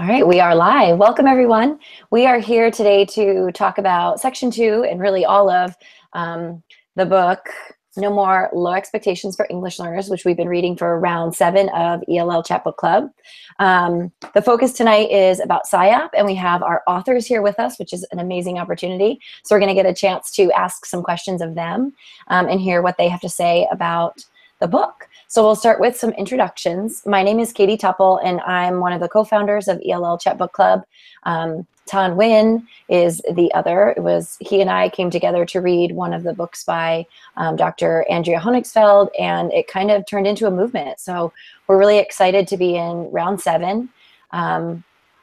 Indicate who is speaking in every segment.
Speaker 1: All right, we are live. Welcome, everyone. We are here today to talk about Section 2 and really all of the book, No More Low Expectations for English Learners, which we've been reading for round 7 of ELL Chat Book Club. The focus tonight is about Siop, and we have our authors here with us, which is an amazing opportunity. So we're going to get a chance to ask some questions of them and hear what they have to say about the book. So we'll start with some introductions. My name is Katie Tupple, and I'm one of the co-founders of ELL Chat Book Club. Tan Nguyen is the other. He and I came together to read one of the books by Dr. Andrea Honigsfeld, and it kind of turned into a movement. So we're really excited to be in round 7.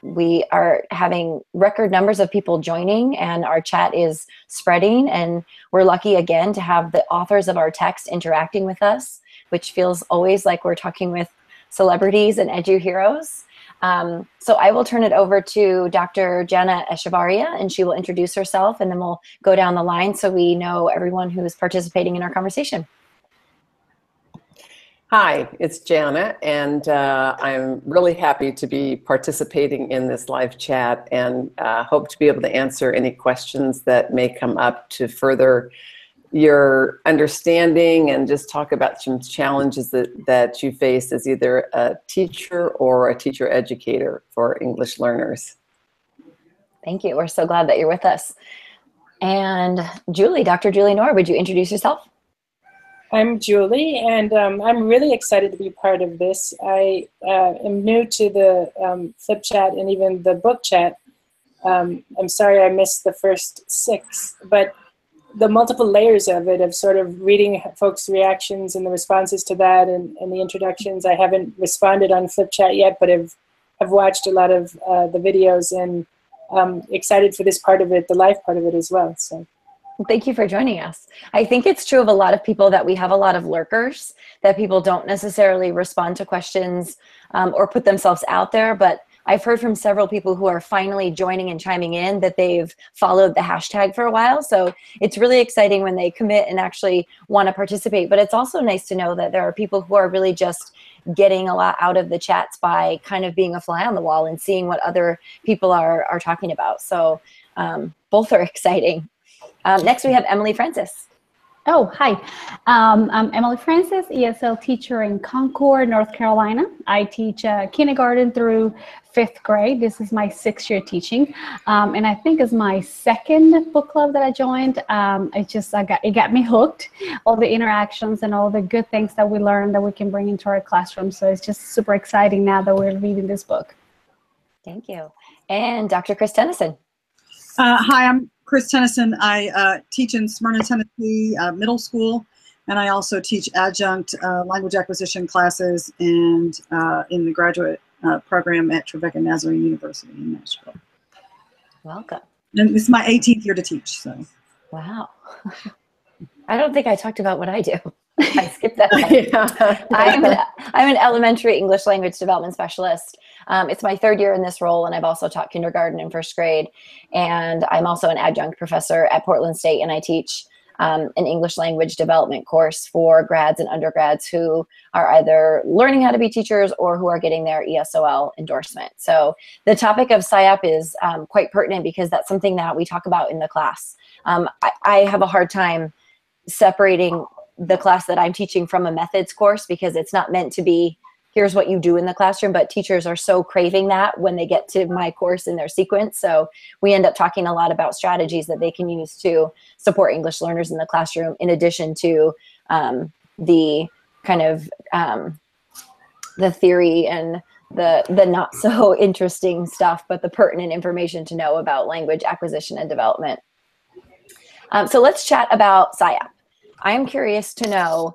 Speaker 1: We are having record numbers of people joining, and our chat is spreading, and we're lucky again to have the authors of our text interacting with us, which feels always like we're talking with celebrities and edu heroes. So I will turn it over to Dr. Jana Echevarria, and she will introduce herself, and then we'll go down the line so we know everyone who's participating in our conversation.
Speaker 2: Hi, it's Jana, and I'm really happy to be participating in this live chat and hope to be able to answer any questions that may come up to further your understanding and just talk about some challenges that you face as either a teacher or a teacher educator for English learners.
Speaker 1: Thank you. We're so glad that you're with us. And Julie, Dr. Julie Nora, would you introduce yourself?
Speaker 3: I'm Julie, and I'm really excited to be part of this. I am new to the flip chat and even the book chat. I'm sorry I missed the first 6, but the multiple layers of it, of sort of reading folks' reactions and the responses to that and the introductions. I haven't responded on flip chat yet, but I've watched a lot of the videos, and excited for this part of it, the live part of it as well. So.
Speaker 1: Thank you for joining us. I think it's true of a lot of people that we have a lot of lurkers, that people don't necessarily respond to questions or put themselves out there, but I've heard from several people who are finally joining and chiming in that they've followed the hashtag for a while. So it's really exciting when they commit and actually want to participate. But it's also nice to know that there are people who are really just getting a lot out of the chats by kind of being a fly on the wall and seeing what other people are talking about. So both are exciting. Next, we have Emily Francis.
Speaker 4: Oh, hi. I'm Emily Francis, ESL teacher in Concord, North Carolina. I teach kindergarten through 5th grade. This is my 6th year teaching. And I think it's my 2nd book club that I joined. It got me hooked. All the interactions and all the good things that we learn that we can bring into our classroom. So it's just super exciting now that we're reading this book.
Speaker 1: Thank you. And Dr. Chris Tennyson.
Speaker 5: Hi, I'm Chris Tennyson. I teach in Smyrna, Tennessee middle school, and I also teach adjunct language acquisition classes and in the graduate program at Trevecca Nazarene University in Nashville.
Speaker 1: Welcome.
Speaker 5: And this is my 18th year to teach. So.
Speaker 1: Wow. I don't think I talked about what I do. I skipped that.
Speaker 2: Yeah.
Speaker 1: I'm an elementary English language development specialist. It's my 3rd year in this role, and I've also taught kindergarten and 1st grade. And I'm also an adjunct professor at Portland State, and I teach an English language development course for grads and undergrads who are either learning how to be teachers or who are getting their ESOL endorsement. So the topic of Siop is quite pertinent because that's something that we talk about in the class. I have a hard time separating the class that I'm teaching from a methods course because it's not meant to be, here's what you do in the classroom, but teachers are so craving that when they get to my course in their sequence. So we end up talking a lot about strategies that they can use to support English learners in the classroom, in addition to the kind of the theory and the not so interesting stuff, but the pertinent information to know about language acquisition and development. So let's chat about Siop. I'm curious to know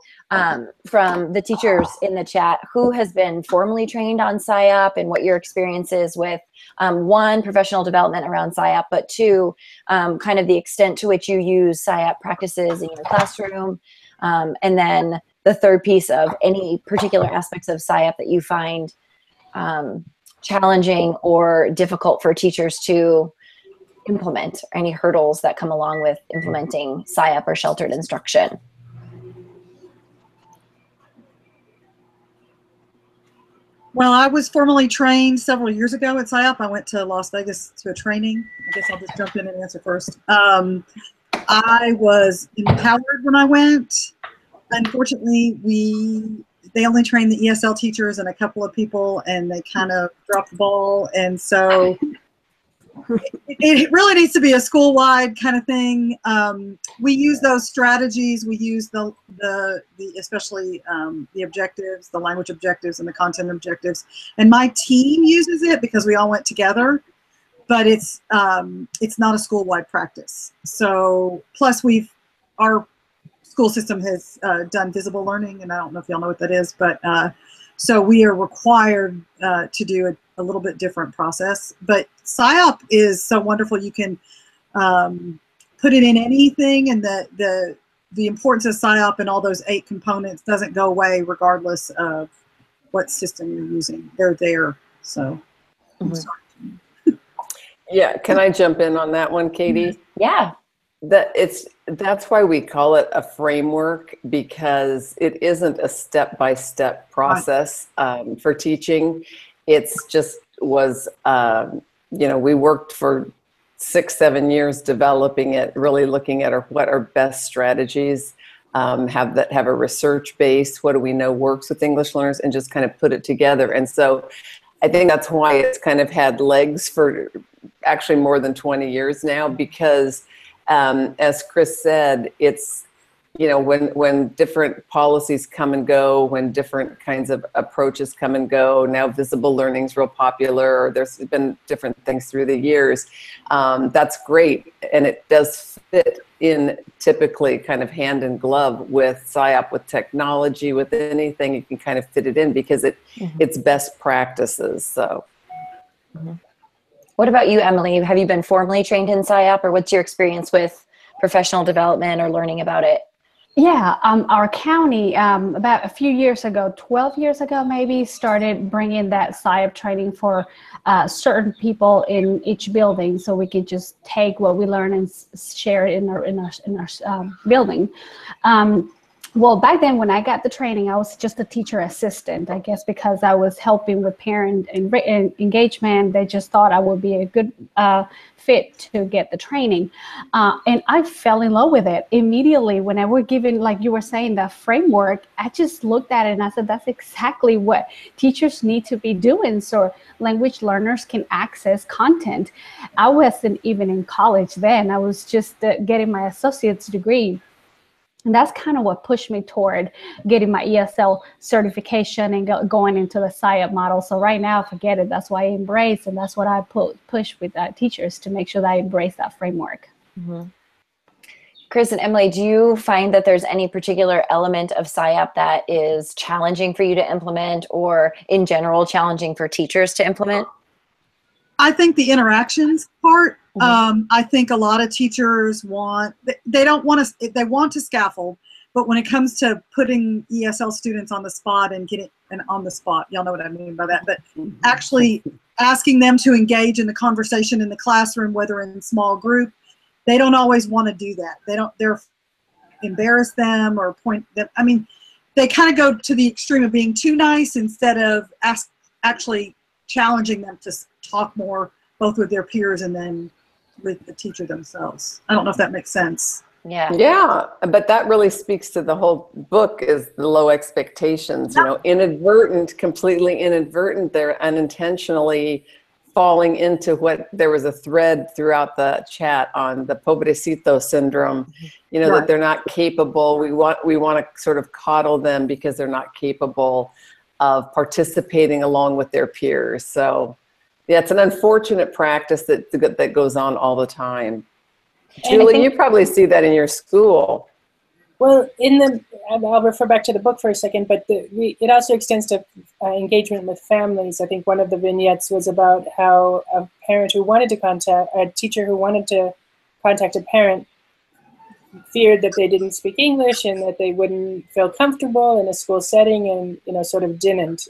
Speaker 1: from the teachers in the chat who has been formally trained on Siop and what your experience is with, 1, professional development around Siop, but 2, kind of the extent to which you use Siop practices in your classroom. And then the 3rd piece of any particular aspects of Siop that you find challenging or difficult for teachers to implement, or any hurdles that come along with implementing Siop or sheltered instruction.
Speaker 5: Well, I was formally trained several years ago at Siop. I went to Las Vegas to a training. I guess I'll just jump in and answer first. I was empowered when I went. Unfortunately, they only trained the ESL teachers and a couple of people, and they kind of dropped the ball. And so it really needs to be a school-wide kind of thing. We use those strategies. We use the especially the objectives, the language objectives, and the content objectives. And my team uses it because we all went together. But it's not a school-wide practice. So plus our school system has done visible learning, and I don't know if y'all know what that is, but so we are required to do a little bit different process. But Siop is so wonderful. You can put it in anything, and the importance of Siop and all those 8 components doesn't go away regardless of what system you're using. They're there. So I'm sorry.
Speaker 2: Yeah, can I jump in on that one, Katie?
Speaker 1: Yeah.
Speaker 2: That's why we call it a framework, because it isn't a step-by-step process for teaching. It's just was, we worked for 6-7 years developing it, really looking at what are best strategies, have a research base, what do we know works with English learners, and just kind of put it together. And so I think that's why it's kind of had legs for actually more than 20 years now, because as Chris said, it's, when different policies come and go, when different kinds of approaches come and go, now visible learning's real popular, or there's been different things through the years. That's great, and it does fit in typically kind of hand in glove with Siop, with technology, with anything. You can kind of fit it in because it's best practices. So.
Speaker 1: What about you, Emily? Have you been formally trained in Siop, or what's your experience with professional development or learning about it?
Speaker 4: Yeah, our county, about a few years ago, 12 years ago maybe, started bringing that Siop training for certain people in each building, so we could just take what we learn and share it in our building. Well, back then when I got the training, I was just a teacher assistant, I guess, because I was helping with parent engagement. They just thought I would be a good fit to get the training. And I fell in love with it immediately when I were given, like you were saying, the framework. I just looked at it and I said, that's exactly what teachers need to be doing so language learners can access content. I wasn't even in college then. I was just getting my associate's degree. And that's kind of what pushed me toward getting my ESL certification and going into the Siop model. So right now, forget it. That's why I embrace, and that's what I push with teachers to make sure that I embrace that framework.
Speaker 1: Chris and Emily, do you find that there's any particular element of Siop that is challenging for you to implement, or in general challenging for teachers to implement?
Speaker 5: I think the interactions part. I think a lot of teachers they want to scaffold, but when it comes to putting ESL students on the spot and getting on the spot, y'all know what I mean by that, but actually asking them to engage in the conversation in the classroom, whether in small group, they don't always want to do that. They're embarrass them or point them. I mean, they kind of go to the extreme of being too nice instead of actually challenging them to talk more, both with their peers and then with the teacher themselves. I don't know if that makes sense.
Speaker 2: Yeah, but that really speaks to the whole book, is the low expectations. Completely inadvertent. They're unintentionally falling into what there was a thread throughout the chat on the pobrecito syndrome. That they're not capable. We want to sort of coddle them because they're not capable of participating along with their peers. So. Yeah, it's an unfortunate practice that goes on all the time. Julie, you probably see that in your school.
Speaker 3: Well, I'll refer back to the book for a second, but it also extends to engagement with families. I think one of the vignettes was about how a teacher who wanted to contact a parent feared that they didn't speak English and that they wouldn't feel comfortable in a school setting, and sort of didn't.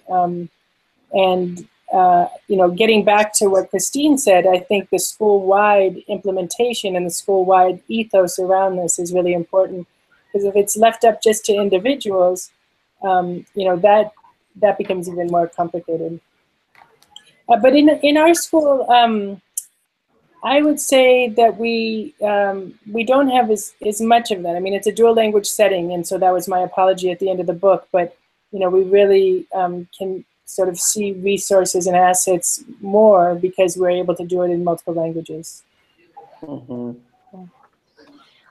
Speaker 3: Getting back to what Christine said, I think the school-wide implementation and the school-wide ethos around this is really important, because if it's left up just to individuals, that that becomes even more complicated. But in our school, I would say that we don't have as much of that. I mean, it's a dual language setting, and so that was my apology at the end of the book. But you know, we really can sort of see resources and assets more because we're able to do it in multiple languages.
Speaker 2: Mm-hmm.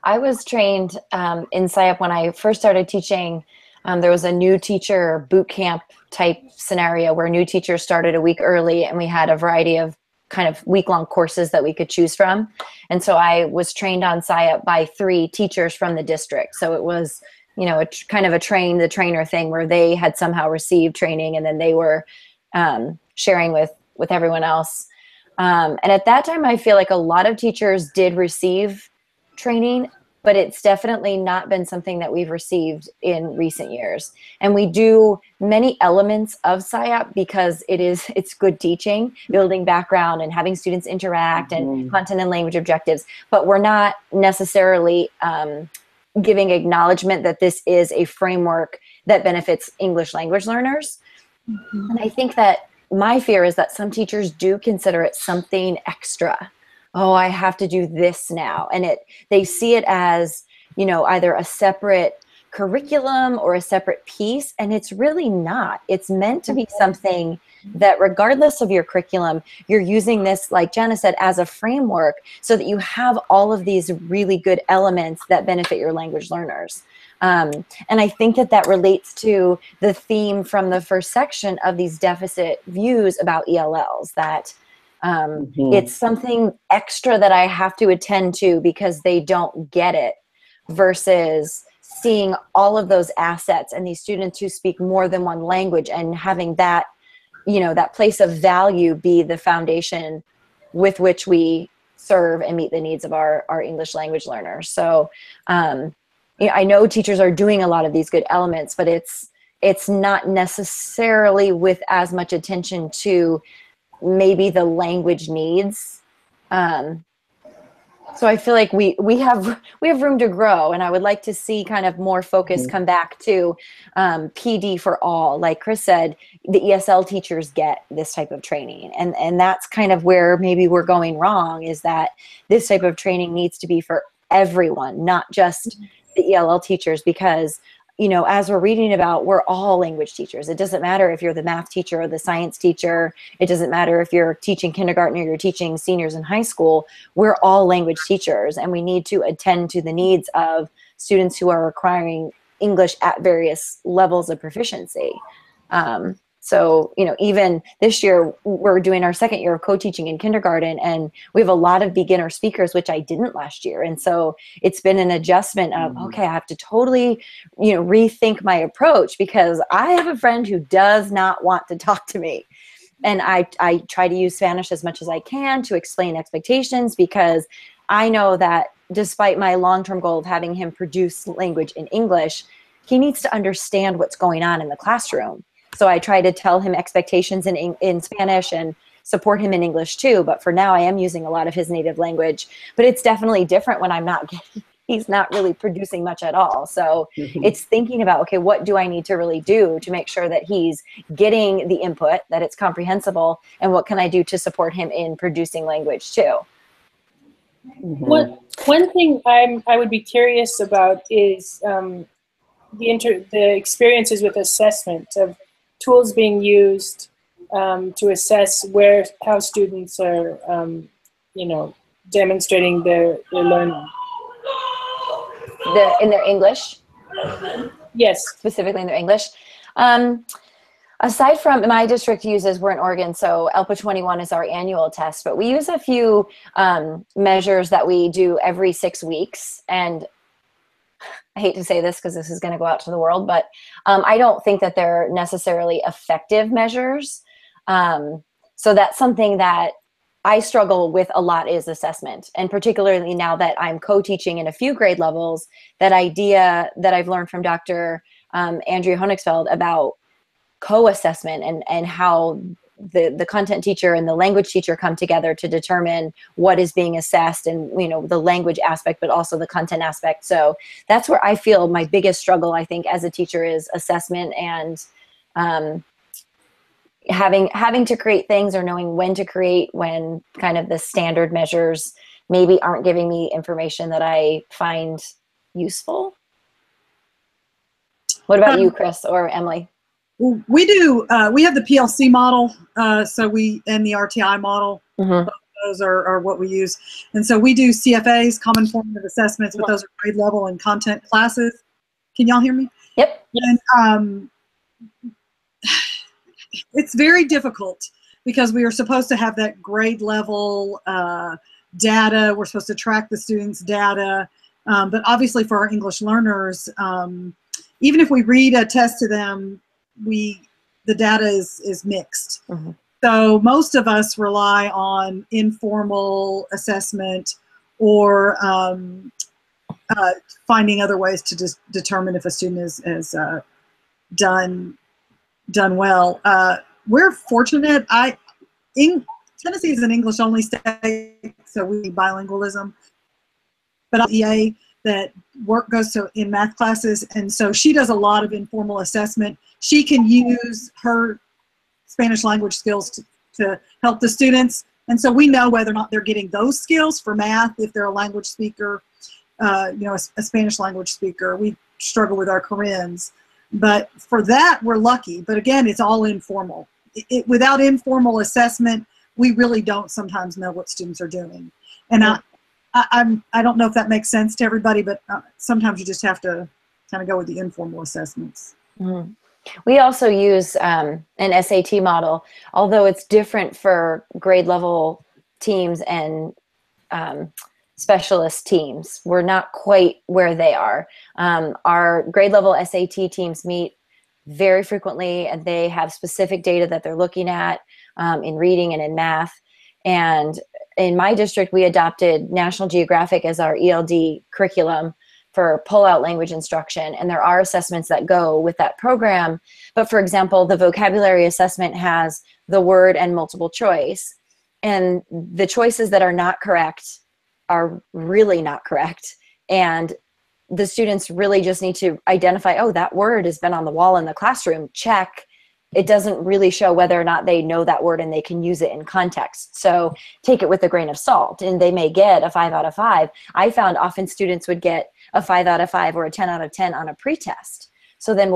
Speaker 1: I was trained in Siop when I first started teaching. There was a new teacher boot camp type scenario where new teachers started a week early, and we had a variety of kind of week-long courses that we could choose from. And so I was trained on Siop by 3 teachers from the district. So it was, you know, kind of a train the trainer thing where they had somehow received training and then they were sharing with everyone else. And at that time, I feel like a lot of teachers did receive training, but it's definitely not been something that we've received in recent years. And we do many elements of Siop because it's good teaching, building background and having students interact and content and language objectives, but we're not necessarily giving acknowledgement that this is a framework that benefits English language learners. And I think that my fear is that some teachers do consider it something extra. Oh, I have to do this now. And they see it as, you know, either a separate curriculum or a separate piece. And it's really not. It's meant to be something that regardless of your curriculum, you're using this, like Jana said, as a framework so that you have all of these really good elements that benefit your language learners. And I think that relates to the theme from the first section of these deficit views about ELLs, that it's something extra that I have to attend to because they don't get it, versus seeing all of those assets and these students who speak more than one language and having that, you know, that place of value be the foundation with which we serve and meet the needs of our English language learners. So I know teachers are doing a lot of these good elements, but it's not necessarily with as much attention to maybe the language needs. So I feel like we have room to grow, and I would like to see kind of more focus come back to PD for all. Like Chris said, the ESL teachers get this type of training, and that's kind of where maybe we're going wrong, is that this type of training needs to be for everyone, not just the ELL teachers, because you know, as we're reading about, we're all language teachers. It doesn't matter if you're the math teacher or the science teacher. It doesn't matter if you're teaching kindergarten or you're teaching seniors in high school. We're all language teachers, and we need to attend to the needs of students who are acquiring English at various levels of proficiency. So, you know, even this year, we're doing our 2nd year of co-teaching in kindergarten, and we have a lot of beginner speakers, which I didn't last year. And so it's been an adjustment of, okay, I have to totally, you know, rethink my approach, because I have a friend who does not want to talk to me. And I try to use Spanish as much as I can to explain expectations, because I know that despite my long-term goal of having him produce language in English, he needs to understand what's going on in the classroom. So I try to tell him expectations in Spanish and support him in English too. But for now, I am using a lot of his native language. But it's definitely different when he's not really producing much at all. So it's thinking about, okay, what do I need to really do to make sure that he's getting the input, that it's comprehensible, and what can I do to support him in producing language too?
Speaker 3: One thing I would be curious about is the experiences with assessment of tools being used to assess how students are, you know, demonstrating their learning.
Speaker 1: In their English?
Speaker 3: Yes.
Speaker 1: Specifically in their English. Aside from, my district uses, we're in Oregon, so ELPA 21 is our annual test, but we use a few measures that we do every 6 weeks. And I hate to say this because this is going to go out to the world, but I don't think that they're necessarily effective measures. So that's something that I struggle with a lot, is assessment. And particularly now that I'm co-teaching in a few grade levels, that idea that I've learned from Dr. Andrea Honigfeld about co-assessment and how the content teacher and the language teacher come together to determine what is being assessed, and, you know, the language aspect, but also the content aspect. So that's where I feel my biggest struggle, I think, as a teacher, is assessment and having to create things or knowing when to create when kind of the standard measures maybe aren't giving me information that I find useful. What about you, Chris or Emily?
Speaker 5: We do. We have the PLC model, and the RTI model.
Speaker 1: Mm-hmm.
Speaker 5: Those are what we use, and so we do CFAs, common formative assessments, but those are grade level and content classes. Can y'all hear me?
Speaker 1: Yep.
Speaker 5: And it's very difficult because we are supposed to have that grade level data. We're supposed to track the students' data, but obviously for our English learners, even if we read a test to them, the data is mixed. Mm-hmm. So most of us rely on informal assessment or finding other ways to just determine if a student is done well. We're fortunate. Tennessee is an English-only state, so we need bilingualism. But EA that work goes to in math classes, and so she does a lot of informal assessment. She can use her Spanish language skills to help the students, and so we know whether or not they're getting those skills for math if they're a language speaker, a Spanish language speaker. We struggle with our Koreans, but for that we're lucky. But again, it's all informal. Without informal assessment, we really don't sometimes know what students are doing, and I don't know if that makes sense to everybody, but sometimes you just have to kind of go with the informal assessments.
Speaker 1: Mm-hmm. We also use an SAT model, although it's different for grade level teams and specialist teams. We're not quite where they are. Our grade level SAT teams meet very frequently, and they have specific data that they're looking at in reading and in math. And in my district, we adopted National Geographic as our ELD curriculum for pull-out language instruction, and there are assessments that go with that program. But for example, the vocabulary assessment has the word and multiple choice, and the choices that are not correct are really not correct, and the students really just need to identify, oh, that word has been on the wall in the classroom, check. It doesn't really show whether or not they know that word and they can use it in context. So take it with a grain of salt, and they may get a 5 out of 5. I found often students would get a 5 out of 5 or a 10 out of 10 on a pretest. So then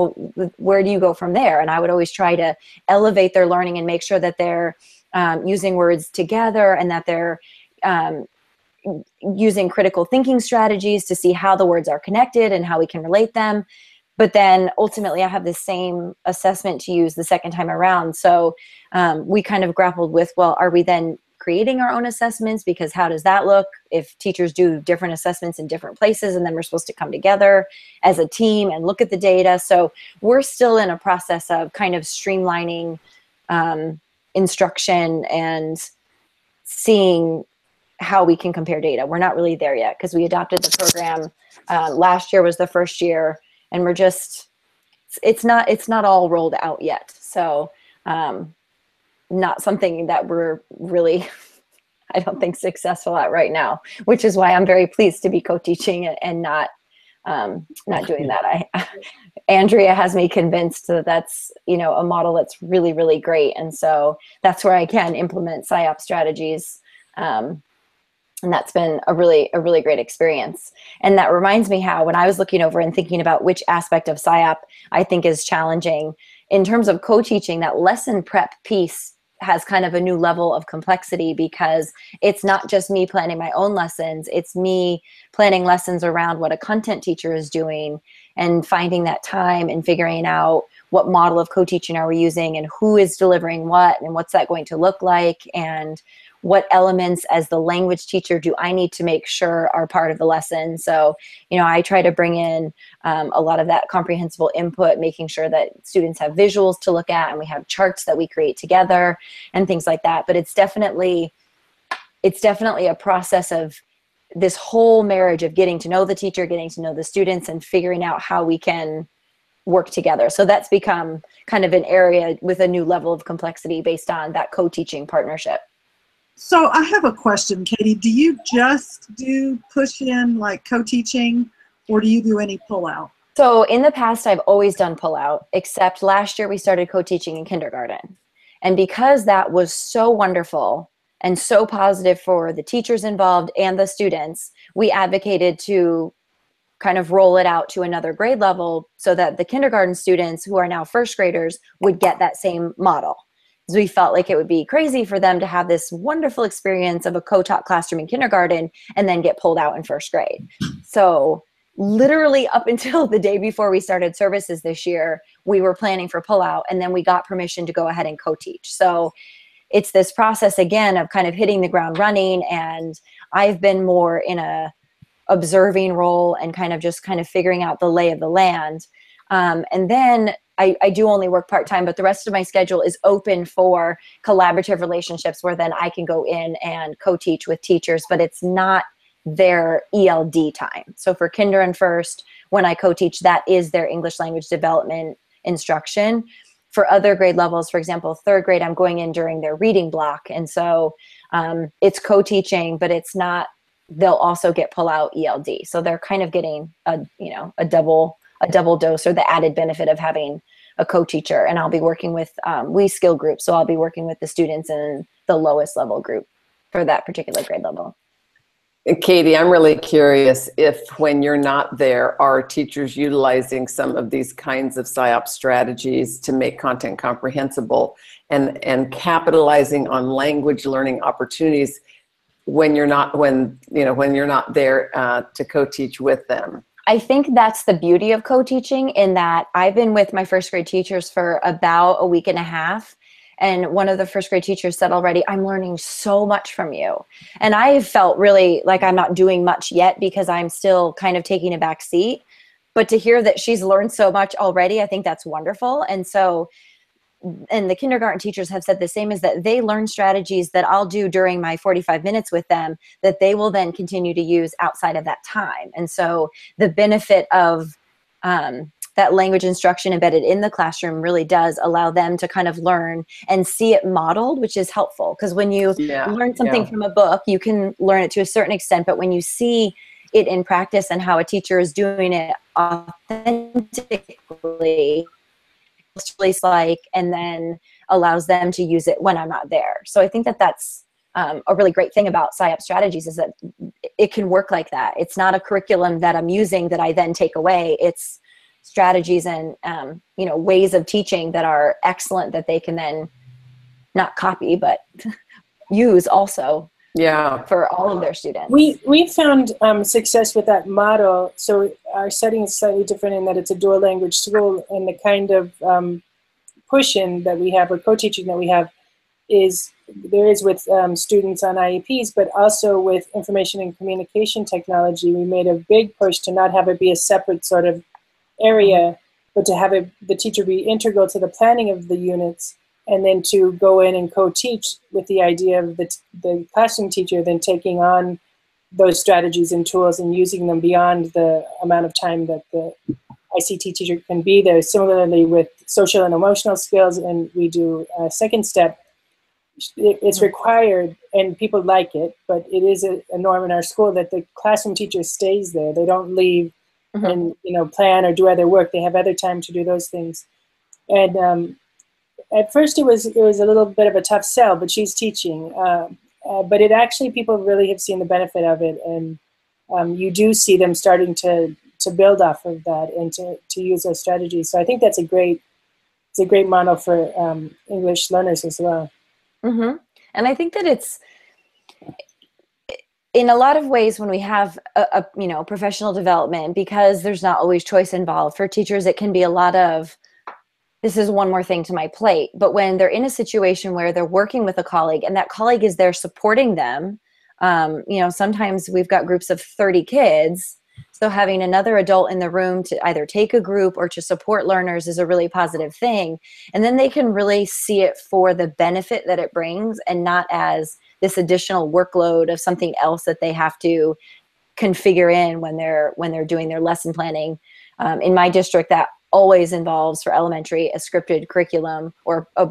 Speaker 1: where do you go from there? And I would always try to elevate their learning and make sure that they're using words together, and that they're using critical thinking strategies to see how the words are connected and how we can relate them. But then ultimately I have the same assessment to use the second time around. So we kind of grappled with, well, are we then creating our own assessments? Because how does that look if teachers do different assessments in different places, and then we're supposed to come together as a team and look at the data? So we're still in a process of kind of streamlining instruction and seeing how we can compare data. We're not really there yet because we adopted the program. Last year was the first year, and we're just, it's not all rolled out yet. So not something that we're really, I don't think, successful at right now, which is why I'm very pleased to be co-teaching and not doing that. Andrea has me convinced that that's, a model that's really, really great. And so that's where I can implement Siop strategies. And that's been a really great experience. And that reminds me how, when I was looking over and thinking about which aspect of Siop I think is challenging in terms of co-teaching, that lesson prep piece has kind of a new level of complexity, because it's not just me planning my own lessons, it's me planning lessons around what a content teacher is doing, and finding that time and figuring out what model of co-teaching are we using, and who is delivering what, and what's that going to look like, and what elements as the language teacher do I need to make sure are part of the lesson. So, I try to bring in a lot of that comprehensible input, making sure that students have visuals to look at, and we have charts that we create together and things like that. But it's definitely a process of this whole marriage of getting to know the teacher, getting to know the students, and figuring out how we can work together. So that's become kind of an area with a new level of complexity based on that co-teaching partnership.
Speaker 5: So I have a question, Katie. Do you just do push-in, like co-teaching, or do you do any pull-out?
Speaker 1: So in the past, I've always done pull-out, except last year we started co-teaching in kindergarten. And because that was so wonderful and so positive for the teachers involved and the students, we advocated to kind of roll it out to another grade level so that the kindergarten students who are now first graders would get that same model. Because we felt like it would be crazy for them to have this wonderful experience of a co-taught classroom in kindergarten and then get pulled out in first grade. So literally up until the day before we started services this year, we were planning for pullout, and then we got permission to go ahead and co-teach. So it's this process again of kind of hitting the ground running, and I've been more in a observing role and kind of figuring out the lay of the land. And then I do only work part-time, but the rest of my schedule is open for collaborative relationships where then I can go in and co-teach with teachers, but it's not their ELD time. So for kinder and first, when I co-teach, that is their English language development instruction. For other grade levels, for example, third grade, I'm going in during their reading block. And so it's co-teaching, but it's not, they'll also get pull-out ELD. So they're kind of getting a double dose, or the added benefit of having a co-teacher. And I'll be working with we skill group. So I'll be working with the students in the lowest level group for that particular grade level.
Speaker 2: Katie, I'm really curious if, when you're not there, are teachers utilizing some of these kinds of Siop strategies to make content comprehensible and capitalizing on language learning opportunities when you're not there to co-teach with them?
Speaker 1: I think that's the beauty of co-teaching, in that I've been with my first grade teachers for about a week and a half. And one of the first grade teachers said already, I'm learning so much from you. And I felt really like I'm not doing much yet because I'm still kind of taking a back seat. But to hear that she's learned so much already, I think that's wonderful. And so, and the kindergarten teachers have said the same, is that they learn strategies that I'll do during my 45 minutes with them that they will then continue to use outside of that time. And so the benefit of that language instruction embedded in the classroom really does allow them to kind of learn and see it modeled, which is helpful. Because when you learn something from a book, you can learn it to a certain extent, but when you see it in practice and how a teacher is doing it authentically, it's really like, and then allows them to use it when I'm not there. So I think that that's a really great thing about Siop strategies, is that it can work like that. It's not a curriculum that I'm using that I then take away. It's strategies and ways of teaching that are excellent, that they can then not copy but use also for all of their students.
Speaker 3: We found success with that model. So our setting is slightly different in that it's a dual language school, and the kind of push-in that we have, or co-teaching that we have, is with students on IEPs, but also with information and communication technology. We made a big push to not have it be a separate sort of area, but to have the teacher be integral to the planning of the units, and then to go in and co-teach with the idea of the classroom teacher then taking on those strategies and tools and using them beyond the amount of time that the ICT teacher can be there. Similarly with social and emotional skills, and we do a second step. It's required, and people like it, but it is a norm in our school that the classroom teacher stays there. They don't leave and plan or do other work. They have other time to do those things. And at first it was a little bit of a tough sell, but she's teaching. But it actually, people really have seen the benefit of it, and you do see them starting to build off of that and to use those strategies. So I think that's a great model for English learners as well.
Speaker 1: And I think that it's, in a lot of ways, when we have a professional development, because there's not always choice involved for teachers, it can be a lot of, this is one more thing to my plate. But when they're in a situation where they're working with a colleague and that colleague is there supporting them, sometimes we've got groups of 30 kids. So having another adult in the room to either take a group or to support learners is a really positive thing. And then they can really see it for the benefit that it brings, and not as this additional workload of something else that they have to configure in when they're doing their lesson planning. In my district, that always involves, for elementary, a scripted curriculum or a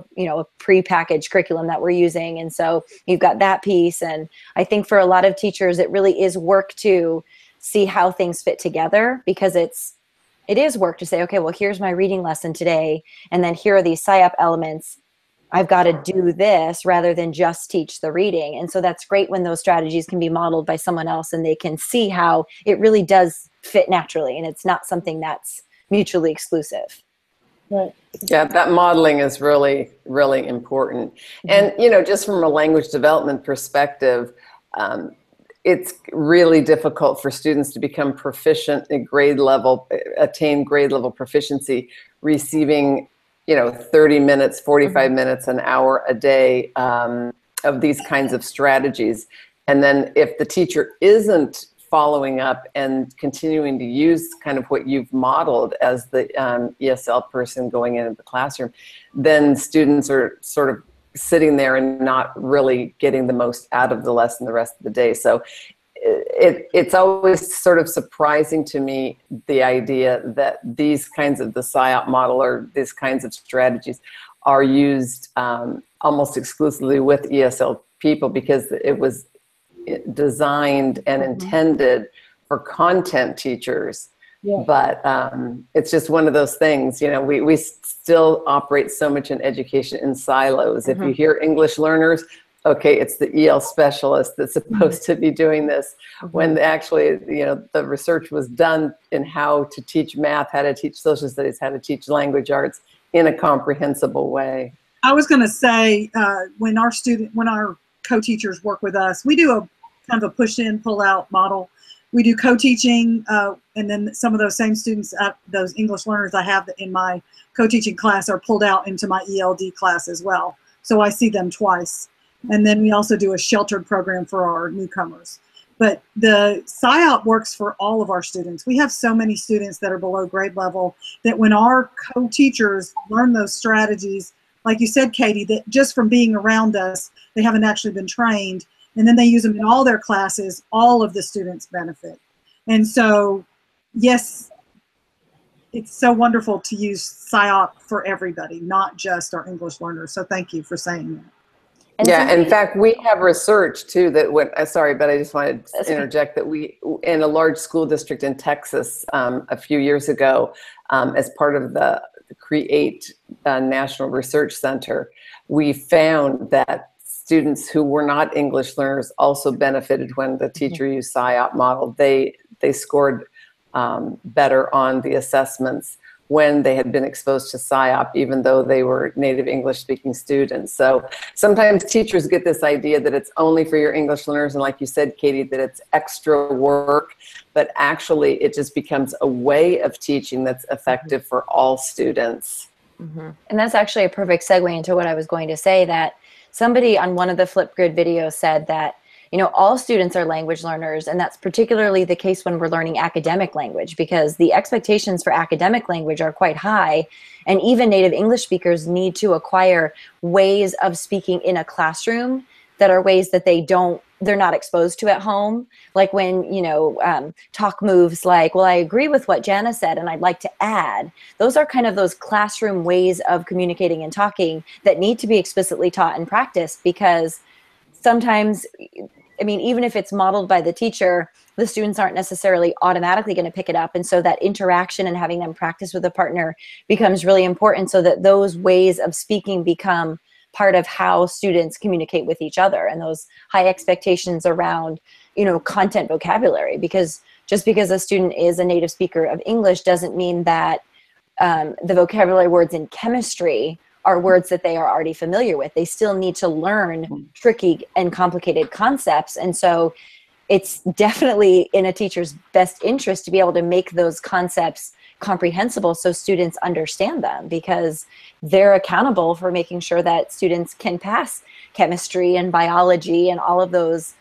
Speaker 1: prepackaged curriculum that we're using. And so you've got that piece. And I think for a lot of teachers, it really is work to see how things fit together, because it is work to say, okay, well, here's my reading lesson today, and then here are these Siop elements. I've got to do this rather than just teach the reading. And so that's great when those strategies can be modeled by someone else and they can see how it really does fit naturally and it's not something that's mutually exclusive.
Speaker 3: Right.
Speaker 2: Yeah, that modeling is really, really important. And, just from a language development perspective, it's really difficult for students to become proficient at grade level, attain grade level proficiency, receiving, 30 minutes, 45 minutes, an hour a day of these kinds of strategies. And then if the teacher isn't following up and continuing to use kind of what you've modeled as the ESL person going into the classroom, then students are sort of sitting there and not really getting the most out of the lesson the rest of the day. So it's always sort of surprising to me, the idea that these kinds of the Siop model or these kinds of strategies are used almost exclusively with ESL people, because it was designed and intended for content teachers.
Speaker 3: Yeah.
Speaker 2: But it's just one of those things, we still operate so much in education in silos. If you hear English learners, okay, it's the EL specialist that's supposed to be doing this, when actually, the research was done in how to teach math, how to teach social studies, how to teach language arts in a comprehensible way.
Speaker 5: I was going to say, when our co-teachers work with us, we do a kind of a push-in, pull-out model. We do co-teaching, and then some of those same students, those English learners I have in my co-teaching class, are pulled out into my ELD class as well. So I see them twice. And then we also do a sheltered program for our newcomers. But the Siop works for all of our students. We have so many students that are below grade level that when our co-teachers learn those strategies, like you said, Katie, that just from being around us, they haven't actually been trained, and then they use them in all their classes, all of the students benefit. And so, yes, it's so wonderful to use Siop for everybody, not just our English learners. So thank you for saying that.
Speaker 1: And
Speaker 2: yeah, in fact, we have research too that sorry, but I just wanted to interject that we, in a large school district in Texas a few years ago, as part of the CREATE National Research Center, we found that students who were not English learners also benefited when the teacher used Siop model. They scored better on the assessments when they had been exposed to Siop, even though they were native English speaking students. So sometimes teachers get this idea that it's only for your English learners, and like you said, Katie, that it's extra work, but actually it just becomes a way of teaching that's effective for all students.
Speaker 1: And that's actually a perfect segue into what I was going to say, that somebody on one of the Flipgrid videos said that all students are language learners, and that's particularly the case when we're learning academic language, because the expectations for academic language are quite high, and even native English speakers need to acquire ways of speaking in a classroom that are ways that they're not exposed to at home. Like when, talk moves like, well, I agree with what Jana said and I'd like to add. Those are kind of those classroom ways of communicating and talking that need to be explicitly taught and practiced, because sometimes, even if it's modeled by the teacher, the students aren't necessarily automatically going to pick it up. And so that interaction and having them practice with a partner becomes really important, so that those ways of speaking become part of how students communicate with each other, and those high expectations around, content vocabulary. Because just because a student is a native speaker of English doesn't mean that the vocabulary words in chemistry are words that they are already familiar with. They still need to learn tricky and complicated concepts. And so it's definitely in a teacher's best interest to be able to make those concepts comprehensible so students understand them, because they're accountable for making sure that students can pass chemistry and biology and all of those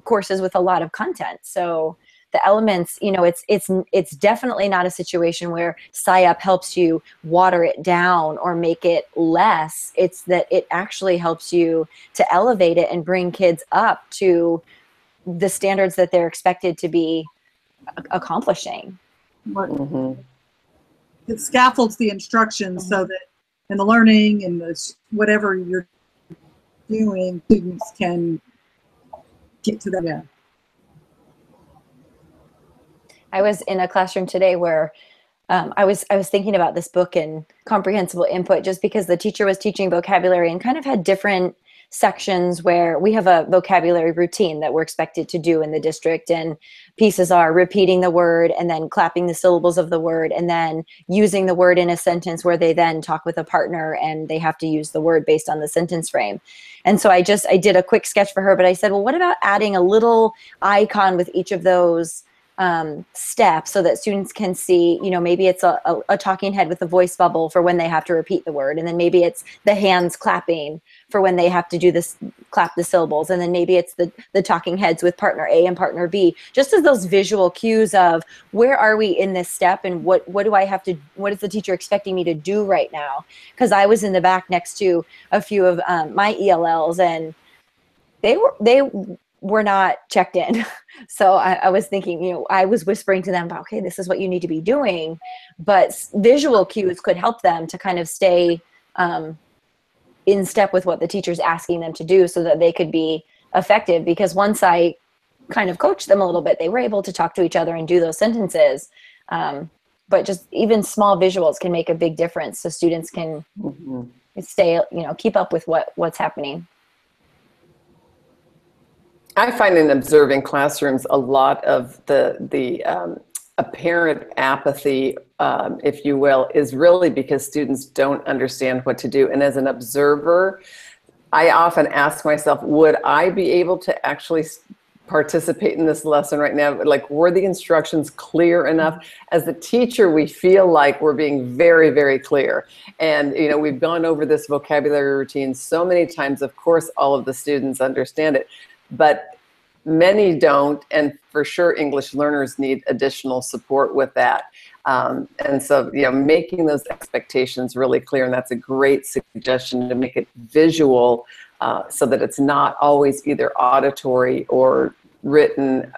Speaker 1: courses with a lot of content. So the elements, it's definitely not a situation where Siop helps you water it down or make it less. It's that it actually helps you to elevate it and bring kids up to the standards that they're expected to be accomplishing.
Speaker 5: It scaffolds the instructions so that in the learning and whatever you're doing, students can get to that. Yeah.
Speaker 1: I was in a classroom today where I was thinking about this book and comprehensible input just because the teacher was teaching vocabulary and kind of had different sections where we have a vocabulary routine that we're expected to do in the district, and pieces are repeating the word and then clapping the syllables of the word and then using the word in a sentence where they then talk with a partner and they have to use the word based on the sentence frame. And so I did a quick sketch for her, but I said, well, what about adding a little icon with each of those steps so that students can see, maybe it's a talking head with a voice bubble for when they have to repeat the word. And then maybe it's the hands clapping for when they have to do this, clap the syllables. And then maybe it's the talking heads with partner A and partner B, just as those visual cues of where are we in this step and what is the teacher expecting me to do right now? Because I was in the back next to a few of my ELLs, and they were not checked in. So I was thinking, I was whispering to them about, okay, this is what you need to be doing. But visual cues could help them to kind of stay in step with what the teacher's asking them to do so that they could be effective. Because once I kind of coached them a little bit, they were able to talk to each other and do those sentences. But just even small visuals can make a big difference so students can stay, keep up with what's happening.
Speaker 2: I find in observing classrooms a lot of the apparent apathy, if you will, is really because students don't understand what to do. And as an observer, I often ask myself, would I be able to actually participate in this lesson right now? Like, were the instructions clear enough? As a teacher, we feel like we're being very, very clear. And, we've gone over this vocabulary routine so many times. Of course, all of the students understand it, but many don't, and for sure English learners need additional support with that. And so, making those expectations really clear, and that's a great suggestion, to make it visual so that it's not always either auditory or written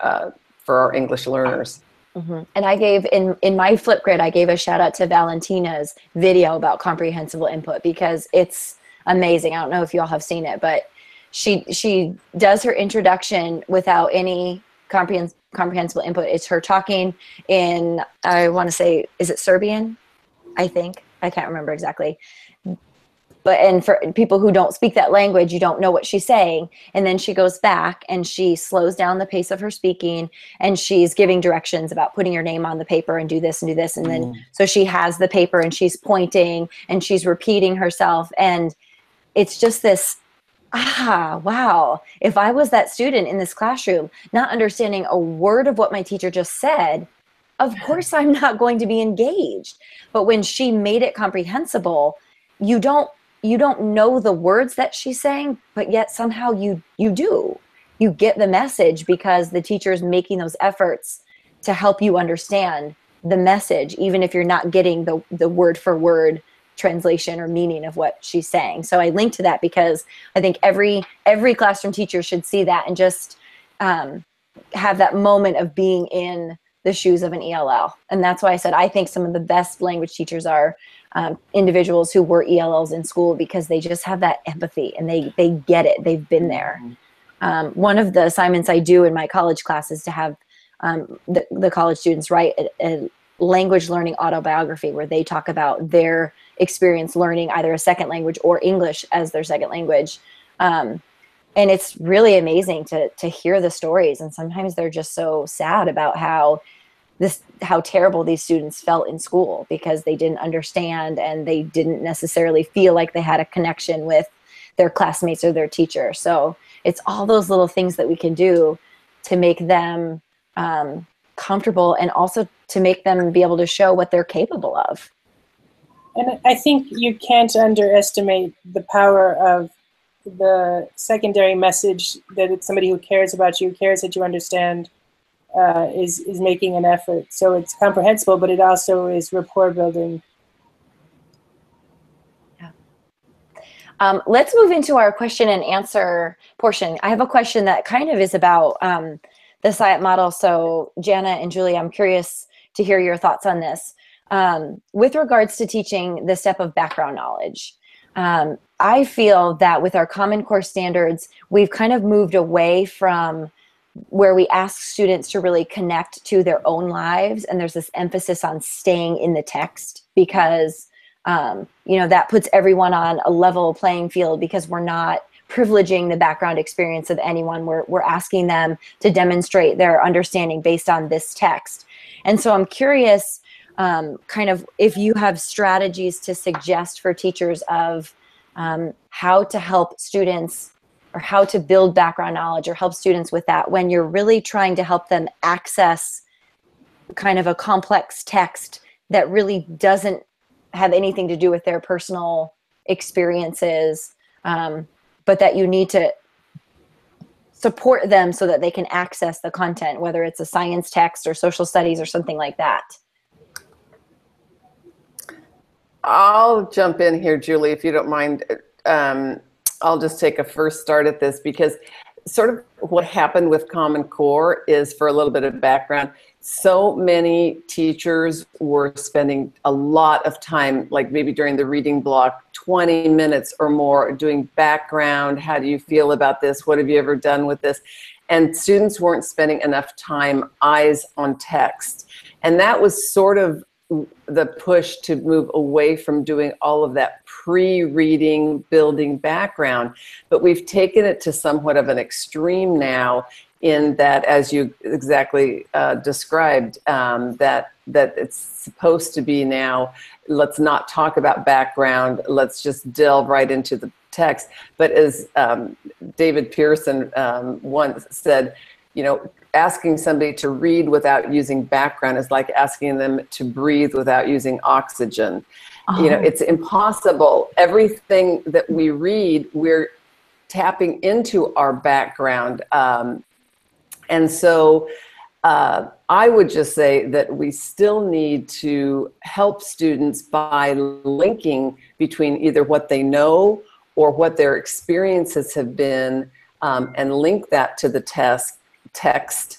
Speaker 2: for our English learners.
Speaker 1: And I gave, in my Flipgrid, I gave a shout out to Valentina's video about comprehensible input because it's amazing. I don't know if you all have seen it, but she does her introduction without any comprehensible input. It's her talking in, I want to say, is it Serbian? I think. I can't remember exactly. And for people who don't speak that language, you don't know what she's saying. And then she goes back and she slows down the pace of her speaking, and she's giving directions about putting your name on the paper and do this and do this. And then, so she has the paper and she's pointing and she's repeating herself. And it's just this, wow, if I was that student in this classroom, not understanding a word of what my teacher just said, of course I'm not going to be engaged. But when she made it comprehensible, you don't know the words that she's saying, but yet somehow you do. You get the message because the teacher is making those efforts to help you understand the message, even if you're not getting the word for word translation or meaning of what she's saying. So I linked to that because I think every classroom teacher should see that and just have that moment of being in the shoes of an ELL. And that's why I said I think some of the best language teachers are individuals who were ELLs in school, because they just have that empathy and they get it. They've been there. One of the assignments I do in my college class is to have the college students write a language learning autobiography where they talk about their experience learning either a second language or English as their second language. And it's really amazing to hear the stories. And sometimes they're just so sad about how terrible these students felt in school because they didn't understand and they didn't necessarily feel like they had a connection with their classmates or their teacher. So it's all those little things that we can do to make them comfortable and also to make them be able to show what they're capable of.
Speaker 3: And I think you can't underestimate the power of the secondary message that it's somebody who cares about you, cares that you understand, is making an effort. So it's comprehensible, but it also is rapport building.
Speaker 1: Yeah. Let's move into our question and answer portion. I have a question that kind of is about the Siop model. So Jana and Julie, I'm curious to hear your thoughts on this. With regards to teaching the step of background knowledge, I feel that with our Common Core standards, we've kind of moved away from where we ask students to really connect to their own lives. And there's this emphasis on staying in the text because, you know, that puts everyone on a level playing field because we're not privileging the background experience of anyone. We're asking them to demonstrate their understanding based on this text. And so I'm curious, kind of if you have strategies to suggest for teachers of how to help students or how to build background knowledge or help students with that when you're really trying to help them access kind of a complex text that really doesn't have anything to do with their personal experiences, but that you need to support them so that they can access the content, whether it's a science text or social studies or something like that.
Speaker 2: I'll jump in here, Julie, if you don't mind. I'll just take a first start at this because sort of what happened with Common Core is, for a little bit of background, so many teachers were spending a lot of time, like maybe during the reading block, 20 minutes or more doing background. How do you feel about this? What have you ever done with this? And students weren't spending enough time eyes on text. And that was sort of the push to move away from doing all of that pre-reading, building background. But we've taken it to somewhat of an extreme now in that, as you exactly described, that it's supposed to be now, let's not talk about background, let's just delve right into the text. But as David Pearson once said, you know, asking somebody to read without using background is like asking them to breathe without using oxygen. You know, it's impossible. Everything that we read, we're tapping into our background. And so I would just say that we still need to help students by linking between either what they know or what their experiences have been, and link that to the text.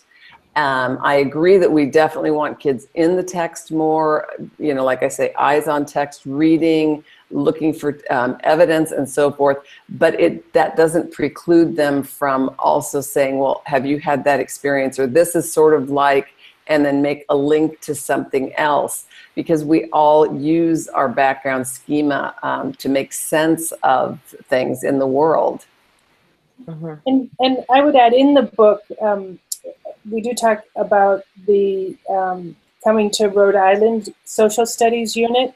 Speaker 2: I agree that we definitely want kids in the text more, you know, like I say, eyes on text, reading, looking for evidence and so forth, but that doesn't preclude them from also saying, well, have you had that experience, or this is sort of like, and then make a link to something else, because we all use our background schema to make sense of things in the world.
Speaker 3: And I would add, in the book, we do talk about the Coming to Rhode Island Social Studies unit.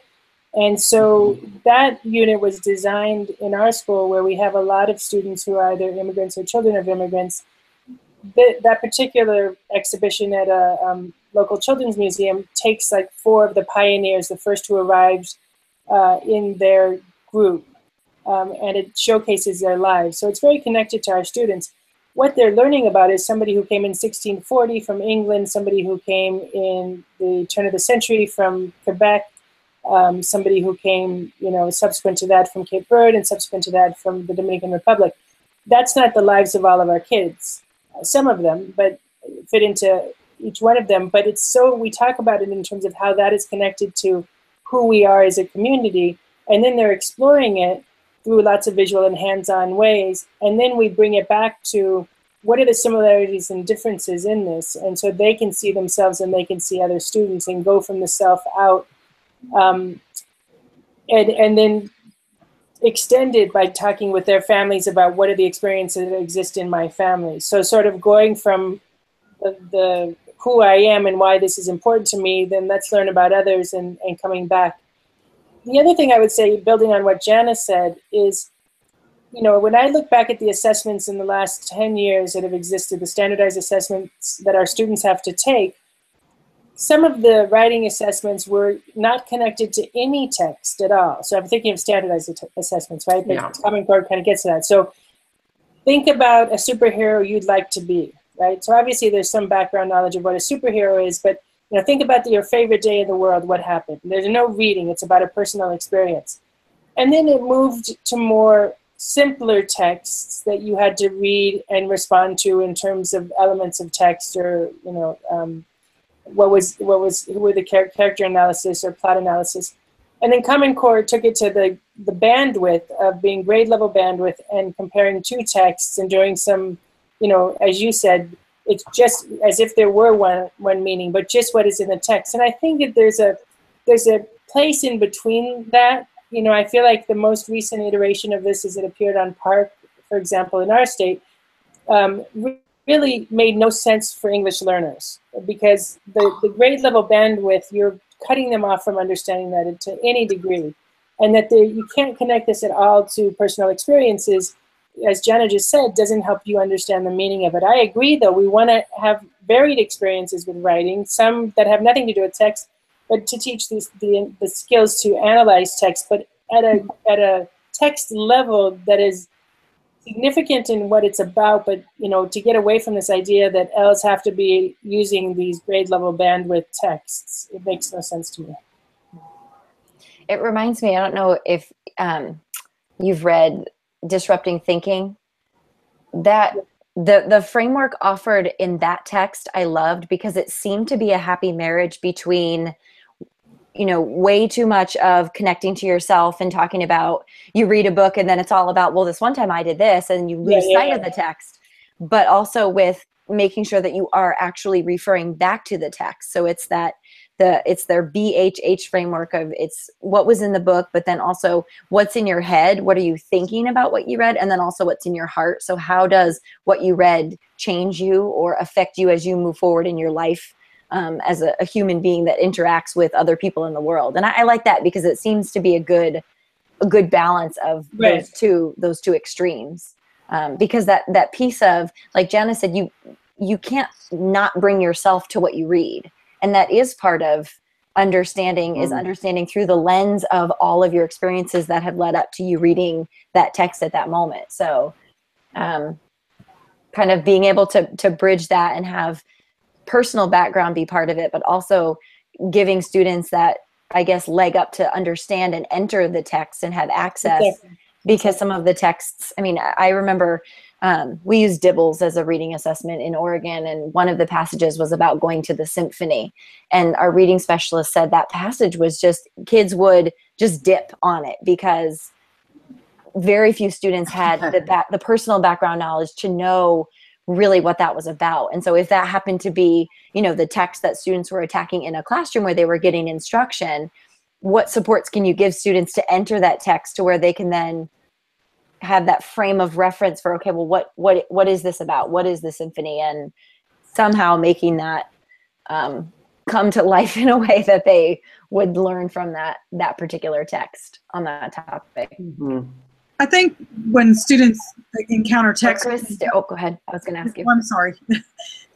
Speaker 3: And so that unit was designed in our school, where we have a lot of students who are either immigrants or children of immigrants. That particular exhibition at a local children's museum takes like 4 of the pioneers, the first who arrived in their group, and it showcases their lives. So it's very connected to our students. What they're learning about is somebody who came in 1640 from England, somebody who came in the turn of the century from Quebec, somebody who came, you know, subsequent to that from Cape Verde, and subsequent to that from the Dominican Republic. That's not the lives of all of our kids. Some of them, but fit into each one of them. But it's so, we talk about it in terms of how that is connected to who we are as a community. And then they're exploring it through lots of visual and hands-on ways. And then we bring it back to what are the similarities and differences in this? And so they can see themselves and they can see other students and go from the self out. And then extended by talking with their families about what are the experiences that exist in my family. So sort of going from the who I am and why this is important to me, then let's learn about others, and coming back. The other thing I would say, building on what Jana said, is, you know, when I look back at the assessments in the last 10 years that have existed, the standardized assessments that our students have to take, some of the writing assessments were not connected to any text at all. So I'm thinking of standardized assessments, right? But yeah. Common Core kind of gets to that. So think about a superhero you'd like to be, right? So obviously there's some background knowledge of what a superhero is, but you know, think about your favorite day in the world, what happened. There's no reading, it's about a personal experience. And then it moved to more simpler texts that you had to read and respond to in terms of elements of text, or, you know, who were the character analysis or plot analysis. And then Common Core took it to the bandwidth of being grade level bandwidth and comparing 2 texts and doing some, you know, as you said, it's just as if there were one meaning, but just what is in the text. And I think that there's a place in between that. You know, I feel like the most recent iteration of this, as it appeared on Park, for example, in our state, really made no sense for English learners, because the grade level bandwidth, you're cutting them off from understanding that to any degree, and that you can't connect this at all to personal experiences, as Jana just said, doesn't help you understand the meaning of it. I agree, though, we want to have varied experiences with writing, some that have nothing to do with text, but to teach the skills to analyze text, but at a text level that is significant in what it's about, but, you know, to get away from this idea that L's have to be using these grade level bandwidth texts. It makes no sense to me.
Speaker 1: It reminds me, I don't know if you've read Disrupting Thinking, that the framework offered in that text I loved, because it seemed to be a happy marriage between, you know, way too much of connecting to yourself and talking about, you read a book and then it's all about, well, this one time I did this, and you lose sight of the text, but also with making sure that you are actually referring back to the text. So it's it's their BHH framework of, it's what was in the book, but then also what's in your head, what are you thinking about what you read, and then also what's in your heart. So how does what you read change you or affect you as you move forward in your life, as a human being that interacts with other people in the world. And I like that, because it seems to be a good balance of those two extremes. Because that piece of, like Jana said, you can't not bring yourself to what you read. And that is part of understanding, is understanding through the lens of all of your experiences that have led up to you reading that text at that moment. So kind of being able to bridge that and have personal background be part of it, but also giving students that, I guess, leg up to understand and enter the text and have access. Because some of the texts, I mean, I remember we used Dibbles as a reading assessment in Oregon, and one of the passages was about going to the symphony, and our reading specialist said that passage was just, kids would just dip on it, because very few students had the personal background knowledge to know really what that was about. And so if that happened to be, you know, the text that students were attacking in a classroom where they were getting instruction, what supports can you give students to enter that text to where they can then have that frame of reference for, okay, well, what is this about? What is the symphony? And somehow making that come to life in a way that they would learn from that particular text on that topic.
Speaker 2: Mm-hmm.
Speaker 5: I think when students encounter text,
Speaker 1: go ahead. I was going to ask you.
Speaker 5: I'm sorry.